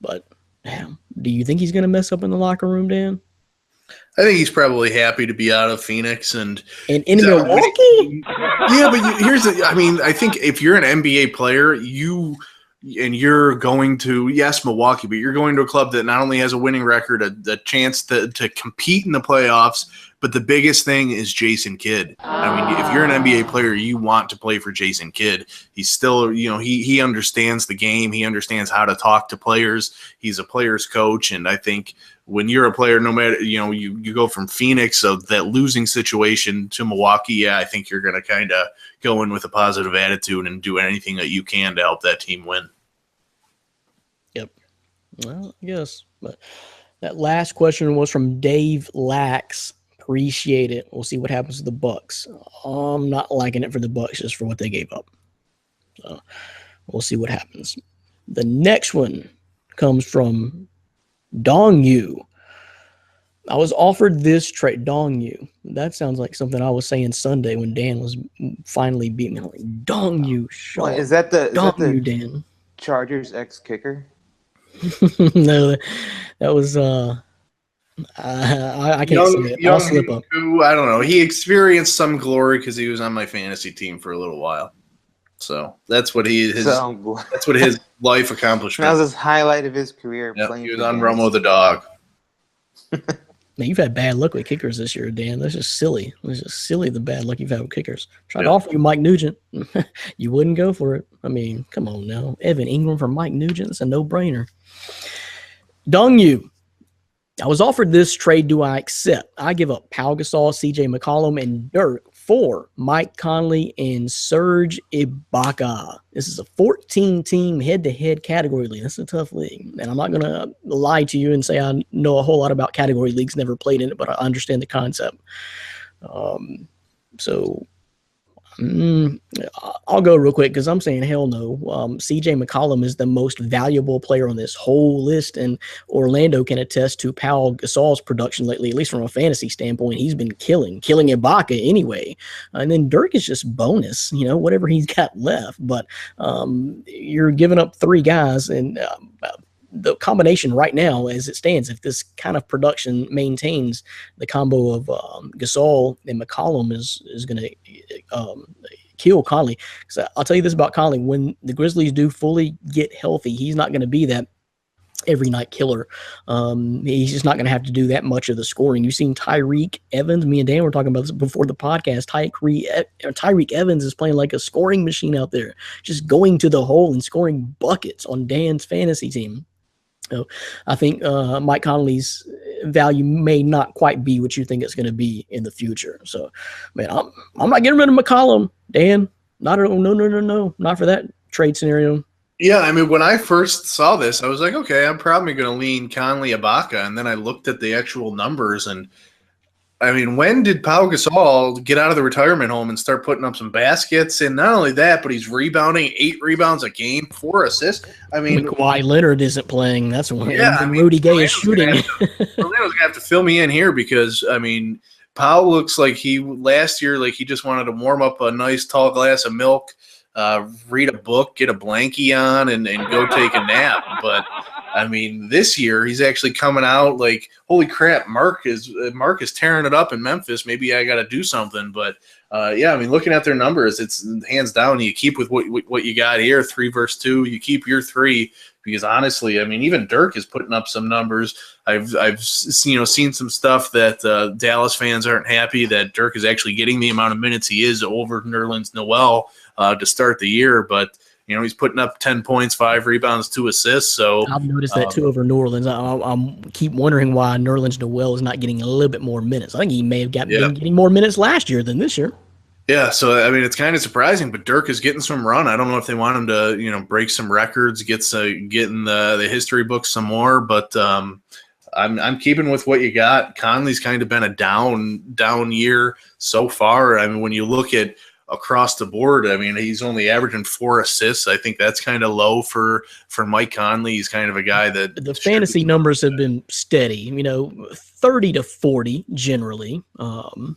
But damn, do you think he's going to mess up in the locker room, Dan? I think he's probably happy to be out of Phoenix and in Milwaukee. Yeah, but I think if you're an NBA player, you're going to, yes, Milwaukee, but you're going to a club that not only has a winning record, a chance to compete in the playoffs, but the biggest thing is Jason Kidd. I mean, if you're an NBA player, you want to play for Jason Kidd. He's still, he understands the game. He understands how to talk to players. He's a player's coach. And I think when you're a player, no matter, you go from Phoenix, of that losing situation, to Milwaukee, yeah, I think you're going to kind of go in with a positive attitude and do anything that you can to help that team win. Yep. Well, I guess. But that last question was from Dave Lax. Appreciate it. We'll see what happens to the Bucks. I'm not liking it for the Bucks just for what they gave up. So we'll see what happens. The next one comes from Dong Yu. I was offered this trade. Dong Yu. That sounds like something I was saying Sunday when Dan was finally beating me. I'm like, Dong Yu. Well, is that the Dan? Chargers ex-kicker? No, that was I can't say it. I'll slip up. I don't know. He experienced some glory because he was on my fantasy team for a little while. So that's what that's what his life accomplishment. That was his highlight of his career. Yep, he was on Romo the dog. Man, you've had bad luck with kickers this year, Dan. That's just silly. It's just silly, the bad luck you've had with kickers. Tried to offer you Mike Nugent. You wouldn't go for it. I mean, come on now. Evan Ingram for Mike Nugent. It's a no-brainer. Dong Yu. I was offered this trade. Do I accept? I give up Pau Gasol, CJ McCollum, and Dirk for Mike Conley and Serge Ibaka. This is a 14-team head-to-head category league. That's a tough league. And I'm not going to lie to you and say I know a whole lot about category leagues, never played in it, but I understand the concept. I'll go real quick because I'm saying hell no. CJ McCollum is the most valuable player on this whole list, and Orlando can attest to Pau Gasol's production lately, at least from a fantasy standpoint. He's been killing Ibaka anyway. And then Dirk is just bonus, whatever he's got left. But you're giving up 3 guys, and the combination right now, as it stands, if this kind of production maintains, the combo of Gasol and McCollum is going to kill Conley. Because I'll tell you this about Conley: when the Grizzlies do fully get healthy, he's not going to be that every night killer. He's just not going to have to do that much of the scoring. You've seen Tyreek Evans. Me and Dan were talking about this before the podcast. Tyreek Evans is playing like a scoring machine out there, just going to the hole and scoring buckets on Dan's fantasy team. So I think Mike Conley's value may not quite be what you think it's going to be in the future. So, man, I'm not getting rid of McCollum, Dan. No, not for that trade scenario. Yeah, I mean, when I first saw this, I was like, okay, I'm probably going to lean Conley Ibaka, and then I looked at the actual numbers, and I mean, when did Pau Gasol get out of the retirement home and start putting up some baskets? And not only that, but he's rebounding 8 rebounds a game, 4 assists. I mean, Kawhi Leonard isn't playing. That's when Rudy Gay is shooting. Orlando's going to have to fill me in here because, I mean, Pau looks like last year, he just wanted to warm up a nice tall glass of milk, read a book, get a blankie on, and go take a nap. But I mean, this year he's actually coming out like, holy crap, Mark is tearing it up in Memphis. Maybe I got to do something. But yeah, I mean, looking at their numbers, it's hands down. You keep with what you got here, 3 versus 2. You keep your 3 because honestly, I mean, even Dirk is putting up some numbers. I've seen some stuff that Dallas fans aren't happy that Dirk is actually getting the amount of minutes he is over Nerlens Noel to start the year, but. He's putting up 10 points, 5 rebounds, 2 assists. So I've noticed that too over New Orleans. I keep wondering why Nerlens Noel is not getting a little bit more minutes. I think he may have been getting more minutes last year than this year. Yeah, so I mean it's kind of surprising, but Dirk is getting some run. I don't know if they want him to, break some records, get in the history books some more, but I'm keeping with what you got. Conley's kind of been a down year so far. I mean, when you look at across the board, I mean, he's only averaging 4 assists. I think that's kind of low for Mike Conley. He's kind of a guy that the fantasy numbers have been steady, 30 to 40 generally, in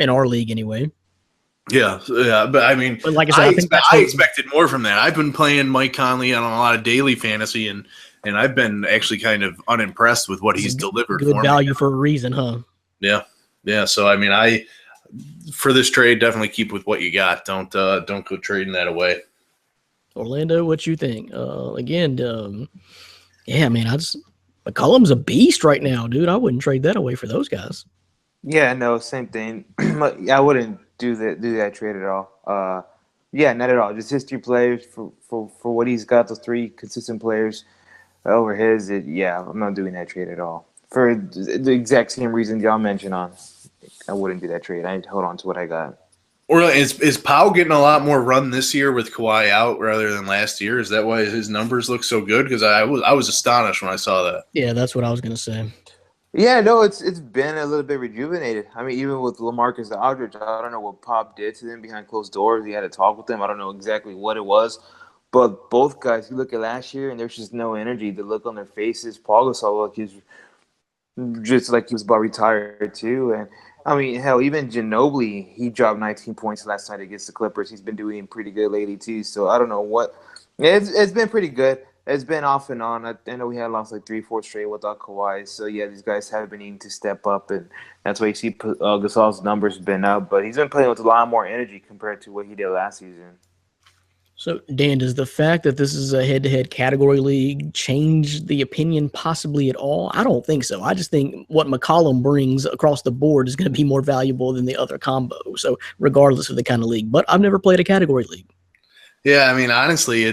our league anyway. Yeah, but I mean, but like I said, I expected more from that. I've been playing Mike Conley on a lot of daily fantasy, and I've been actually kind of unimpressed with what he's delivered. Good value for a reason, huh? Yeah. So I mean, for this trade, definitely keep with what you got. Don't go trading that away. Orlando, what you think? Again, yeah, man, McCollum's a beast right now, dude. I wouldn't trade that away for those guys. Yeah, no, same thing. I wouldn't do that trade at all. Yeah, not at all. Just history players for what he's got. Those 3 consistent players over his. I'm not doing that trade at all for the exact same reason y'all mentioned on. I wouldn't do that trade. I'd hold on to what I got. Or is Powell getting a lot more run this year with Kawhi out rather than last year? Is that why his numbers look so good? Because I was astonished when I saw that. Yeah, that's what I was going to say. Yeah, no, it's been a little bit rejuvenated. I mean, even with LaMarcus Aldridge, I don't know what Pop did to them behind closed doors. He had to talk with them. I don't know exactly what it was. But both guys, you look at last year, and there's just no energy. The look on their faces. Paul Gasol, like he was about retired too. And I mean, hell, even Ginobili, he dropped 19 points last night against the Clippers. He's been doing pretty good lately too. So I don't know what. It's been pretty good. It's been off and on. I know we had lost like 3-4 straight without Kawhi. So yeah, these guys have been needing to step up, and that's why you see Gasol's numbers been up. But he's been playing with a lot more energy compared to what he did last season. So, Dan, does the fact that this is a head-to-head category league change the opinion possibly at all? I don't think so. I just think what McCollum brings across the board is going to be more valuable than the other combo. So, regardless of the kind of league. But I've never played a category league. Yeah, I mean, honestly,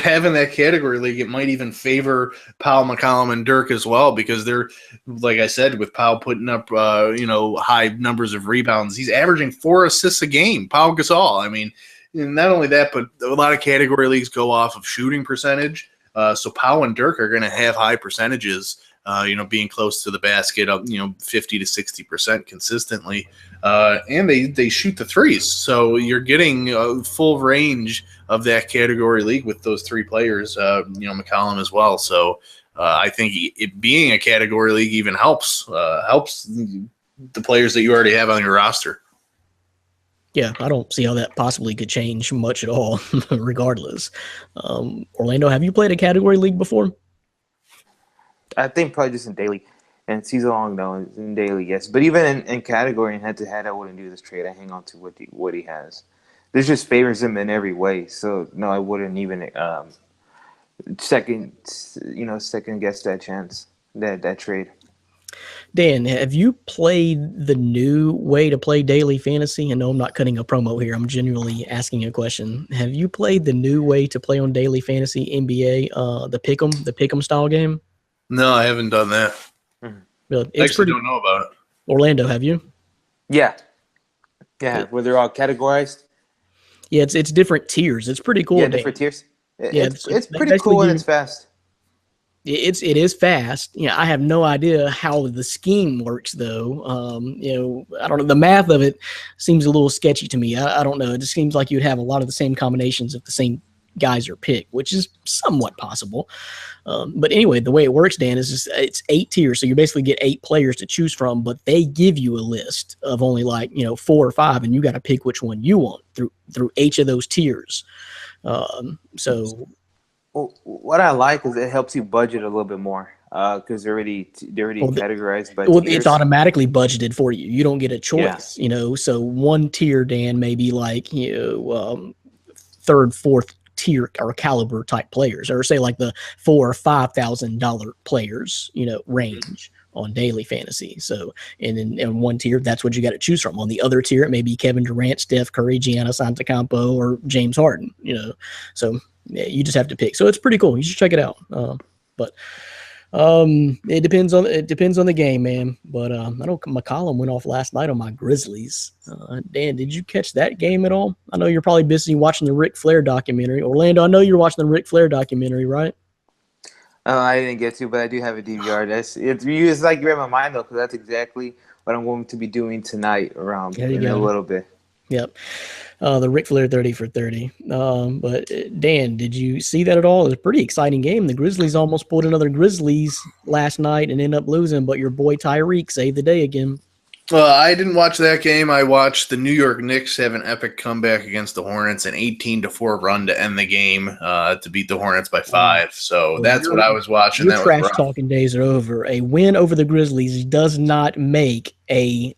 having that category league, it might even favor Powell, McCollum, and Dirk as well because they're, like I said, with Powell putting up, high numbers of rebounds. He's averaging 4 assists a game, Powell Gasol. I mean, not only that, but a lot of category leagues go off of shooting percentage. So Powell and Dirk are going to have high percentages, being close to the basket of, 50 to 60% consistently. And they shoot the threes. So you're getting a full range of that category league with those 3 players, McCollum as well. So I think it being a category league even helps the players that you already have on your roster. Yeah, I don't see how that possibly could change much at all, regardless. Orlando, have you played a category league before? I think probably just in daily. And season long, no, in daily, yes. But even in category and head-to-head, I wouldn't do this trade. I hang on to what he has. This just favors him in every way. So, no, I wouldn't even second guess that chance, that trade. Dan, have you played the new way to play daily fantasy? And no, I'm not cutting a promo here. I'm genuinely asking a question. Have you played the new way to play on daily fantasy NBA, the Pick'em style game? No, I haven't done that. Really? I actually don't know about it. Orlando, have you? Yeah, where they're all categorized. Yeah, it's different tiers. It's pretty cool. Yeah, different tiers. Yeah, it's pretty cool and it's fast. It is fast. Yeah, I have no idea how the scheme works though. I don't know. The math of it seems a little sketchy to me. I don't know. It just seems like you'd have a lot of the same combinations if the same guys are picked, which is somewhat possible. But anyway, the way it works, Dan, is just it's 8 tiers. So you basically get 8 players to choose from, but they give you a list of only 4 or 5, and you got to pick which one you want through each of those tiers. So Well, what I like is it helps you budget a little bit more because they're already Well, categorized by it's tiers. automatically budgeted for you. You don't get a Yeah. choice, So one tier, Dan, may be like third, fourth tier or caliber type players, or say like the $4,000 or $5,000 players, range on daily fantasy. So, and then in one tier, that's what you got to choose from. On the other tier, it may be Kevin Durant, Steph Curry, Giannis Antetokounmpo, or James Harden. So yeah, you just have to pick. So it's pretty cool. You should check it out. But it depends on the game, man. But I know McCollum went off last night on my Grizzlies. Dan, did you catch that game at all? I know you're probably busy watching the Ric Flair documentary. Orlando, I know you're watching the Ric Flair documentary, right? I didn't get to, but I do have a DVR. It's like you read my mind though, because that's exactly what I'm going to be doing tonight around in a little bit. Yep. The Ric Flair 30 for 30. But Dan, did you see that at all? It was a pretty exciting game. The Grizzlies almost pulled another Grizzlies last night and ended up losing, but your boy Tyreek saved the day again. I didn't watch that game. I watched the New York Knicks have an epic comeback against the Hornets, an 18-4 run to end the game to beat the Hornets by 5. So that's what I was watching. Your that trash was rough. talking days are over. A win over the Grizzlies does not make a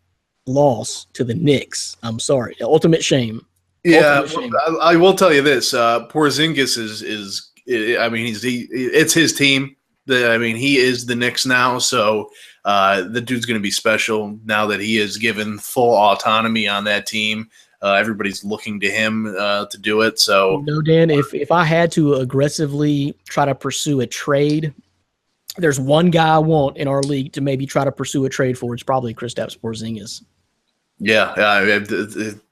loss to the Knicks. I'm sorry. Ultimate shame. Yeah, Ultimate shame. I will tell you this. Porzingis is it's his team. He is the Knicks now, so the dude's going to be special now that he is given full autonomy on that team. Everybody's looking to him to do it. So, Dan, if I had to aggressively try to pursue a trade, there's one guy I want in our league to maybe try to pursue a trade for. It's probably Kristaps Porzingis. Yeah,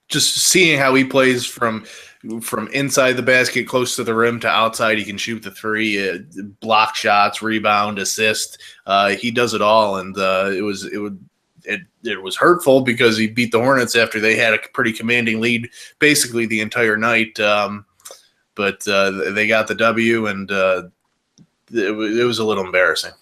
just seeing how he plays from inside the basket, close to the rim, to outside, he can shoot the three, block shots, rebound, assist. He does it all, and it was hurtful because he beat the Hornets after they had a pretty commanding lead basically the entire night. But they got the W, and it was a little embarrassing.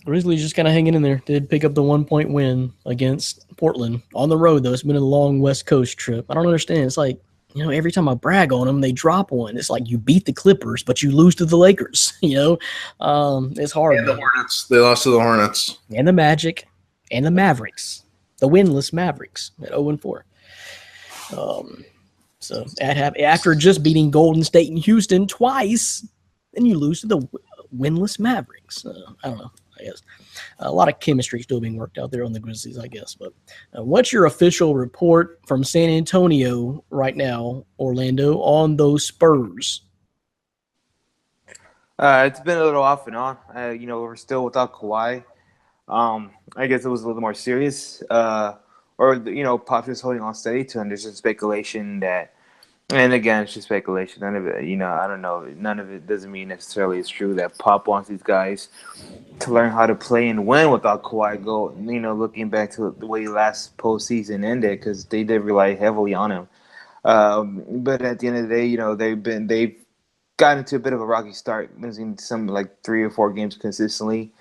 Grizzlies just kind of hanging in there. Did pick up the 1-point win against Portland on the road, though. It's been a long West Coast trip. I don't understand. It's like, every time I brag on them, they drop one. It's like you beat the Clippers, but you lose to the Lakers. It's hard. And the Hornets. They lost to the Hornets. And the Magic and the Mavericks, the winless Mavericks at 0-4. So after just beating Golden State and Houston twice, then you lose to the winless Mavericks. I don't know. I guess a lot of chemistry still being worked out there on the Grizzlies, I guess. But what's your official report from San Antonio right now, Orlando, on those Spurs? It's been a little off and on. We're still without Kawhi. I guess it was a little more serious. Pop is holding on steady to him. There's some speculation that. And again, it's just speculation. None of it, I don't know. None of it doesn't mean necessarily it's true that Pop wants these guys to learn how to play and win without Kawhi. Looking back to the way last postseason ended, because they did rely heavily on him. But at the end of the day, they've gotten into a bit of a rocky start, losing some like 3 or 4 games consistently.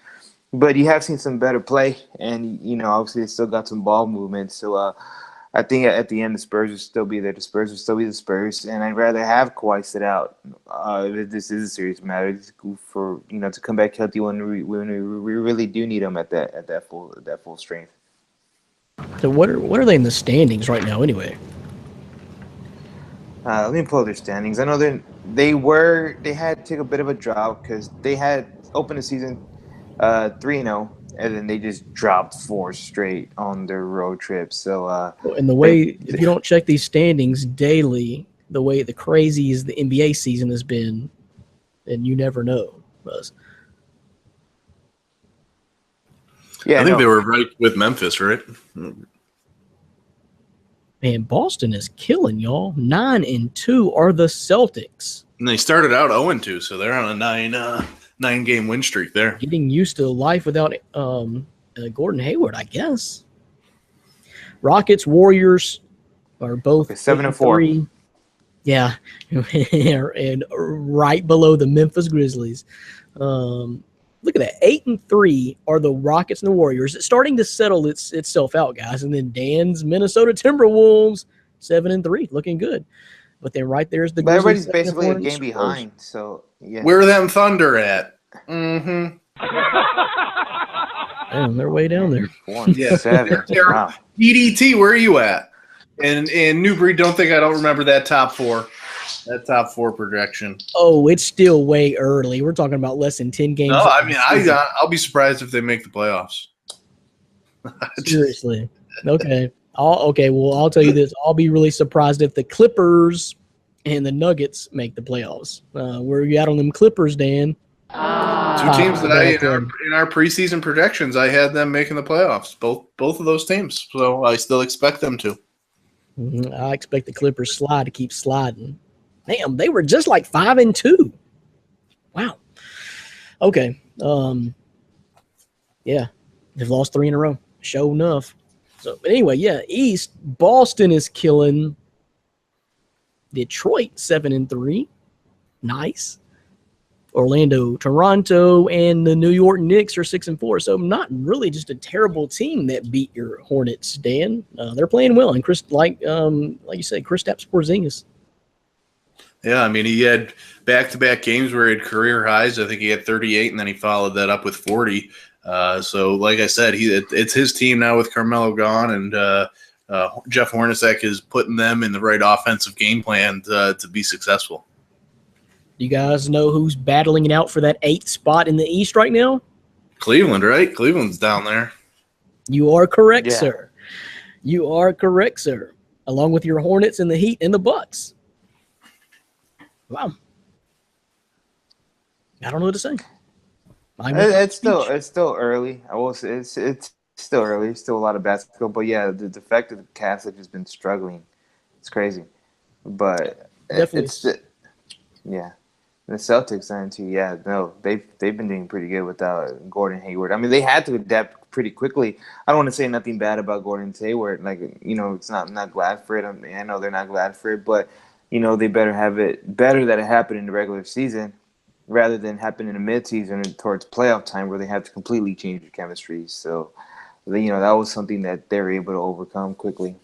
But you have seen some better play, and obviously they still got some ball movement. So. I think at the end, the Spurs will still be there. The Spurs will still be the Spurs, and I'd rather have Kawhi sit out. This is a serious matter for to come back healthy when we really do need him at that full strength. So what are they in the standings right now, anyway? Let me pull their standings. I know they had to take a bit of a drop because they had opened the season 3-0. And then they just dropped 4 straight on their road trip. So, and the way, if you don't check these standings daily, the way the crazy as the NBA season has been, then you never know. Buzz. Yeah, I think they were right with Memphis, right? Man, Boston is killing y'all. 9-2 are the Celtics. And they started out 0-2, so they're on a 9-game win streak there. Getting used to life without Gordon Hayward, I guess. Rockets, Warriors are both 7-4. Yeah, and right below the Memphis Grizzlies. Look at that. 8-3 are the Rockets and the Warriors. It's starting to settle itself out, guys. And then Dan's Minnesota Timberwolves, 7-3, looking good. But then right there's the But Grizzlies. everybody's basically a second, game Spurs. behind. So yeah. Where are them Thunder at? Mm-hmm. Damn, they're way down there. 1-7. Wow. EDT, where are you at? And Newbury, don't think I don't remember that top four. That top four projection. Oh, it's still way early. We're talking about less than 10 games. No, I mean I'll be surprised if they make the playoffs. Seriously. Okay. Well, I'll tell you this. I'll be really surprised if the Clippers and the Nuggets make the playoffs. Where are you at on them Clippers, Dan? Two teams that in our preseason projections, I had them making the playoffs. Both of those teams. So I still expect them to. I expect the Clippers to keep sliding. Damn, they were just like 5-2. Wow. Okay. Yeah, they've lost 3 in a row. Sure enough. So, but anyway, yeah, East, Boston is killing Detroit 7-3. Nice. Orlando, Toronto, and the New York Knicks are 6-4. So not really just a terrible team that beat your Hornets, Dan. They're playing well, and like you said, Kristaps Porzingis. Yeah, I mean he had back-to-back games where he had career highs. I think he had 38, and then he followed that up with 40. So, like I said, it's his team now with Carmelo gone, and Jeff Hornacek is putting them in the right offensive game plan to be successful. You guys know who's battling it out for that 8th spot in the East right now? Cleveland, right? Cleveland's down there. You are correct, sir. You are correct, sir. Along with your Hornets and the Heat and the Bucks. Wow. I don't know what to say. It's still early. I will say it's still early. Still a lot of basketball, but yeah, the defective cast have just been struggling. It's crazy, but definitely. Yeah. The Celtics are too. Yeah, no, they've been doing pretty good without Gordon Hayward. I mean, they had to adapt pretty quickly. I don't want to say nothing bad about Gordon Hayward. Like, it's not glad for it. I know they're not glad for it, but they better have it better that it happened in the regular season rather than happen in the midseason towards playoff time where they have to completely change the chemistry. So, that was something that they were able to overcome quickly.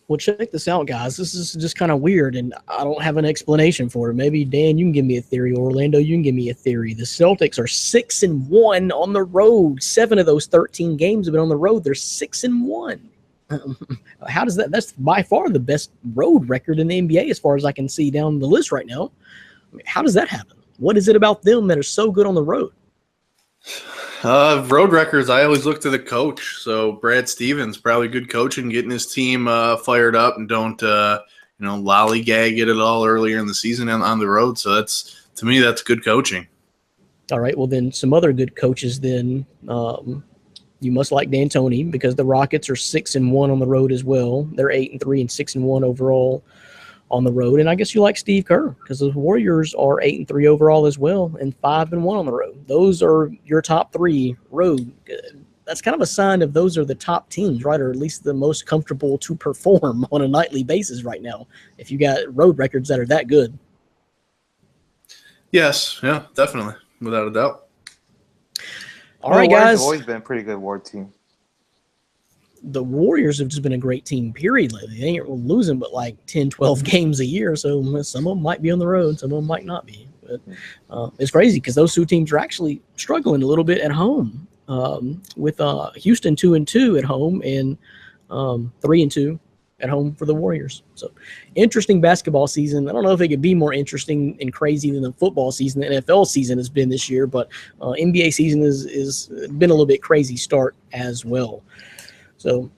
Well, check this out, guys. This is just kind of weird, and I don't have an explanation for it. Maybe, Dan, you can give me a theory. Orlando, you can give me a theory. The Celtics are 6-1 on the road. 7 of those 13 games have been on the road. They're 6-1. How does that – that's by far the best road record in the NBA as far as I can see down the list right now. I mean, how does that happen? What is it about them that are so good on the road? Road records, I always look to the coach. So Brad Stevens, probably good coaching, getting his team fired up and don't lollygag it at all earlier in the season on the road. So to me, that's good coaching. All right. Well, then some other good coaches then. You must like D'Antoni because the Rockets are 6-1 on the road as well. They're 8-3 and 6-1 overall on the road. And I guess you like Steve Kerr because the Warriors are 8-3 overall as well and 5-1 on the road. Those are your top 3 road. That's kind of a sign of those are the top teams, right? Or at least the most comfortable to perform on a nightly basis right now. If you got road records that are that good. Yes. Yeah, definitely. Without a doubt. All right, guys. Have always been a pretty good war team. The Warriors have just been a great team, period, lately. They ain't losing but like 10, 12 games a year, so some of them might be on the road, some of them might not be. But it's crazy because those two teams are actually struggling a little bit at home with Houston 2-2 at home and 3-2 at home for the Warriors. So interesting basketball season. I don't know if it could be more interesting and crazy than the football season. The NFL season has been this year, but NBA season is been a little bit crazy start as well. So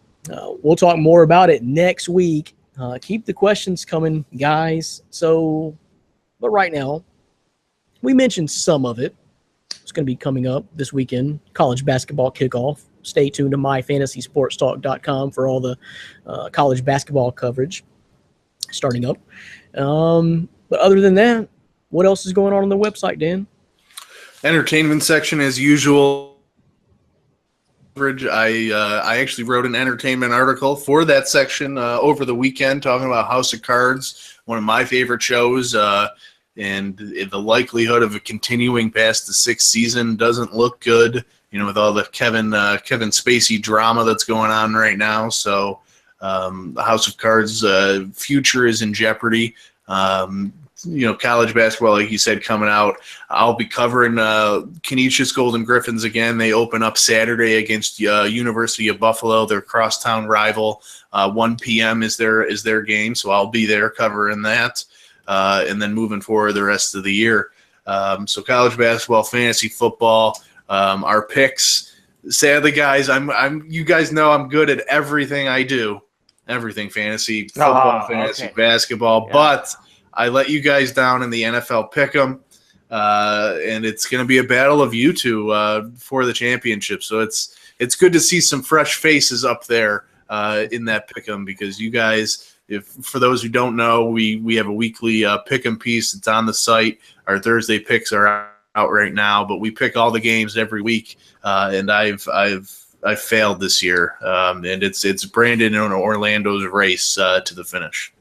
we'll talk more about it next week. Keep the questions coming, guys. But right now, we mentioned some of it. It's going to be coming up this weekend, college basketball kickoff. Stay tuned to myfantasysportstalk.com for all the college basketball coverage starting up. But other than that, what else is going on the website, Dan? Entertainment section as usual. I actually wrote an entertainment article for that section over the weekend talking about House of Cards, one of my favorite shows, and the likelihood of it continuing past the 6th season doesn't look good, with all the Kevin Spacey drama that's going on right now. So The House of Cards future is in jeopardy. College basketball, like you said, coming out. I'll be covering Canisius Golden Griffins again. They open up Saturday against University of Buffalo, their crosstown rival. 1 p.m. is their game, so I'll be there covering that. And then moving forward the rest of the year. So college basketball, fantasy football, our picks. Sadly, guys, you guys know I'm good at everything I do. Everything, fantasy football, fantasy basketball, yeah. But I let you guys down in the NFL pick'em, and it's going to be a battle of you two for the championship. So it's good to see some fresh faces up there in that pick'em, because you guys, for those who don't know, we have a weekly pick'em piece. It's on the site. Our Thursday picks are out right now, but we pick all the games every week, and I've failed this year, and it's Brandon and Orlando's race to the finish.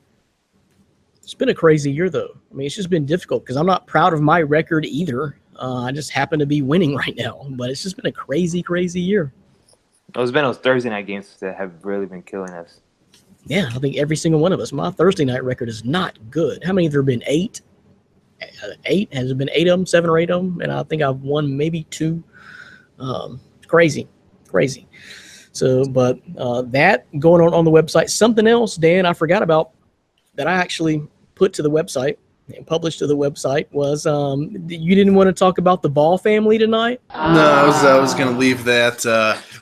It's been a crazy year, though. I mean, it's just been difficult because I'm not proud of my record either. I just happen to be winning right now, but it's just been a crazy, crazy year. It's been those Thursday night games that have really been killing us. Yeah, I think every single one of us. My Thursday night record is not good. How many have there been? 8? 8? Has it been 8 of them, 7 or 8 of them? And I think I've won maybe 2. Crazy. So, but that going on the website. Something else, Dan, I forgot about that I actually put to the website and published to the website was you didn't want to talk about the Ball family tonight? No, I was going to leave that.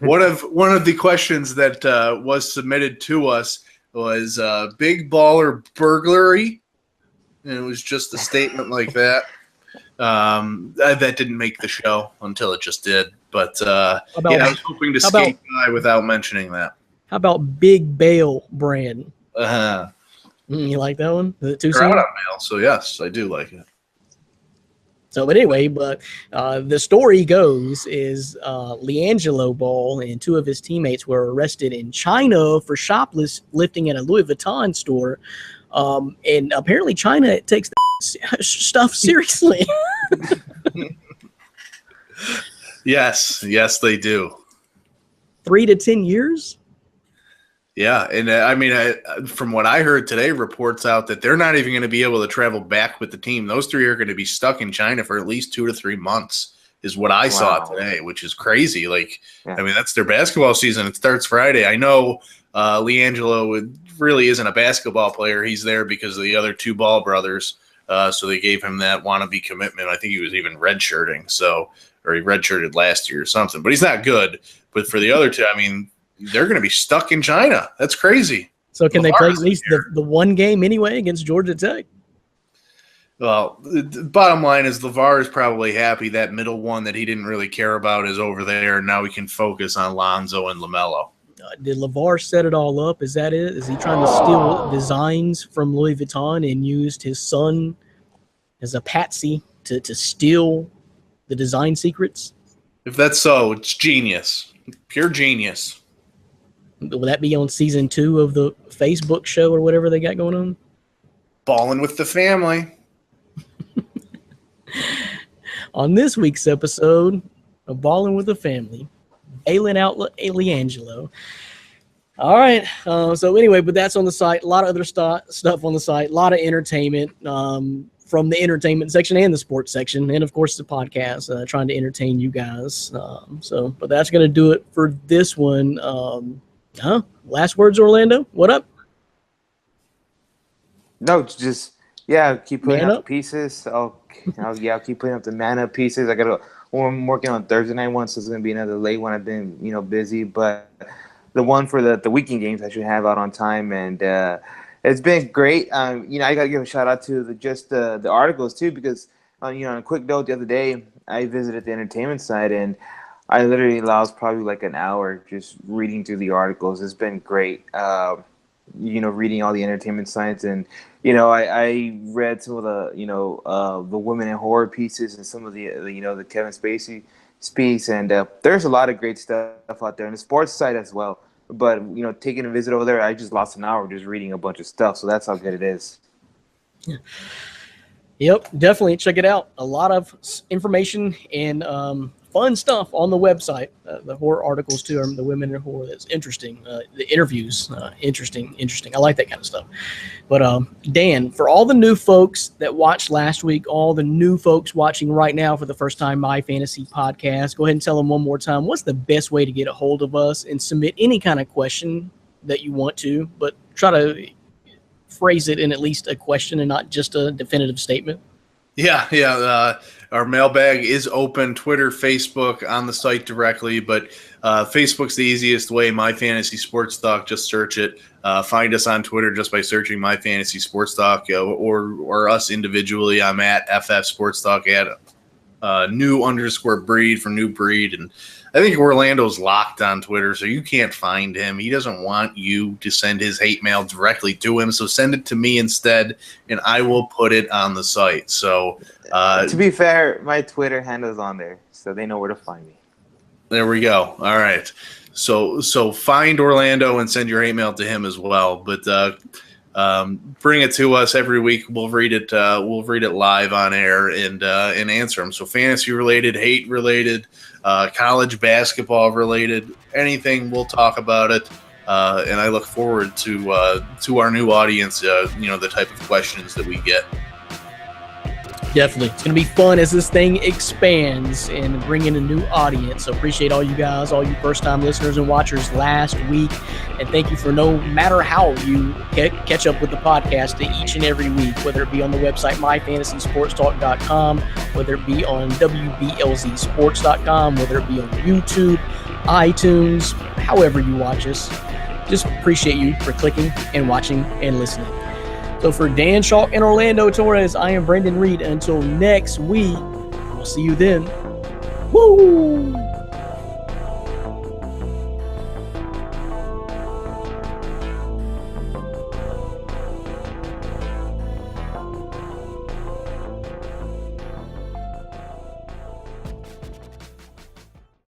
One of the questions that was submitted to us was big baller burglary, and it was just a statement like that. That didn't make the show until it just did. But I was hoping to skate by without mentioning that. How about Big Bail brand? Uh-huh. You like that one? Is it too soon? soon? So yes, I do like it. So, but anyway, the story goes is LiAngelo Ball and 2 of his teammates were arrested in China for shoplifting at a Louis Vuitton store, and apparently China takes the stuff seriously. Yes, they do. 3 to 10 years. Yeah, and from what I heard today, reports out that they're not even going to be able to travel back with the team. Those 3 are going to be stuck in China for at least 2 to 3 months, is what I saw today, which is crazy. That's their basketball season. It starts Friday. I know LiAngelo really isn't a basketball player. He's there because of the other 2 Ball brothers, so they gave him that wannabe commitment. I think he was even redshirting, or he redshirted last year or something. But he's not good. But for the other 2, they're going to be stuck in China. That's crazy. So can they play at least the one game anyway against Georgia Tech? Well, the bottom line is LeVar is probably happy that middle one that he didn't really care about is over there, and now we can focus on Lonzo and LaMelo. Did LeVar set it all up? Is that it? Is he trying to steal designs from Louis Vuitton and used his son as a patsy to steal the design secrets? If that's so, it's genius. Pure genius. Will that be on season 2 of the Facebook show or whatever they got going on? Balling with the family. On this week's episode of Balling with the Family, bailing out LiAngelo. All right. So anyway, but that's on the site. A lot of other stuff on the site. A lot of entertainment from the entertainment section and the sports section, and of course the podcast. Trying to entertain you guys. But that's going to do it for this one. Last words, Orlando? What up? No, just keep putting up the pieces. I'll keep putting up the man up pieces. I'm working on Thursday night one, so it's gonna be another late one. I've been busy, but the one for the weekend games I should have out on time, and it's been great. I gotta give a shout out to the articles too, because on a quick note, the other day I visited the entertainment site and I literally lost probably like an hour just reading through the articles. It's been great, reading all the entertainment sites. And, I read some of the women in horror pieces and some of the Kevin Spacey speaks. And there's a lot of great stuff out there on the sports side as well. But, taking a visit over there, I just lost an hour just reading a bunch of stuff. So that's how good it is. Yeah. Yep, definitely check it out. A lot of information and fun stuff on the website. The horror articles too, the women in horror. That's interesting. The interviews, interesting. I like that kind of stuff. But Dan, for all the new folks that watched last week, all the new folks watching right now for the first time, My Fantasy Podcast, go ahead and tell them one more time, what's the best way to get a hold of us and submit any kind of question that you want to, but try to phrase it in at least a question and not just a definitive statement. Yeah. Our mailbag is open, Twitter, Facebook, on the site directly, but Facebook's the easiest way, My Fantasy Sports Talk. Just search it. Find us on Twitter just by searching My Fantasy Sports Talk, or us individually. I'm at FF Sports Talk, at new_breed for New Breed. And I think Orlando's locked on Twitter, so you can't find him. He doesn't want you to send his hate mail directly to him, so send it to me instead, and I will put it on the site. So, to be fair, my Twitter handle's on there, so they know where to find me. There we go. All right. So find Orlando and send your hate mail to him as well. But bring it to us every week. We'll read it. We'll read it live on air and answer them. So fantasy related, hate related, college basketball related, anything, we'll talk about it. And I look forward to our new audience. The type of questions that we get. Definitely. It's going to be fun as this thing expands and bring in a new audience. So appreciate all you guys, all you first-time listeners and watchers last week. And thank you for no matter how you catch up with the podcast each and every week, whether it be on the website myfantasysportstalk.com, whether it be on WBLZsports.com, whether it be on YouTube, iTunes, however you watch us. Just appreciate you for clicking and watching and listening. So for Dan Schalk and Orlando Torres, I am Brendan Reed. Until next week, we'll see you then. Woo!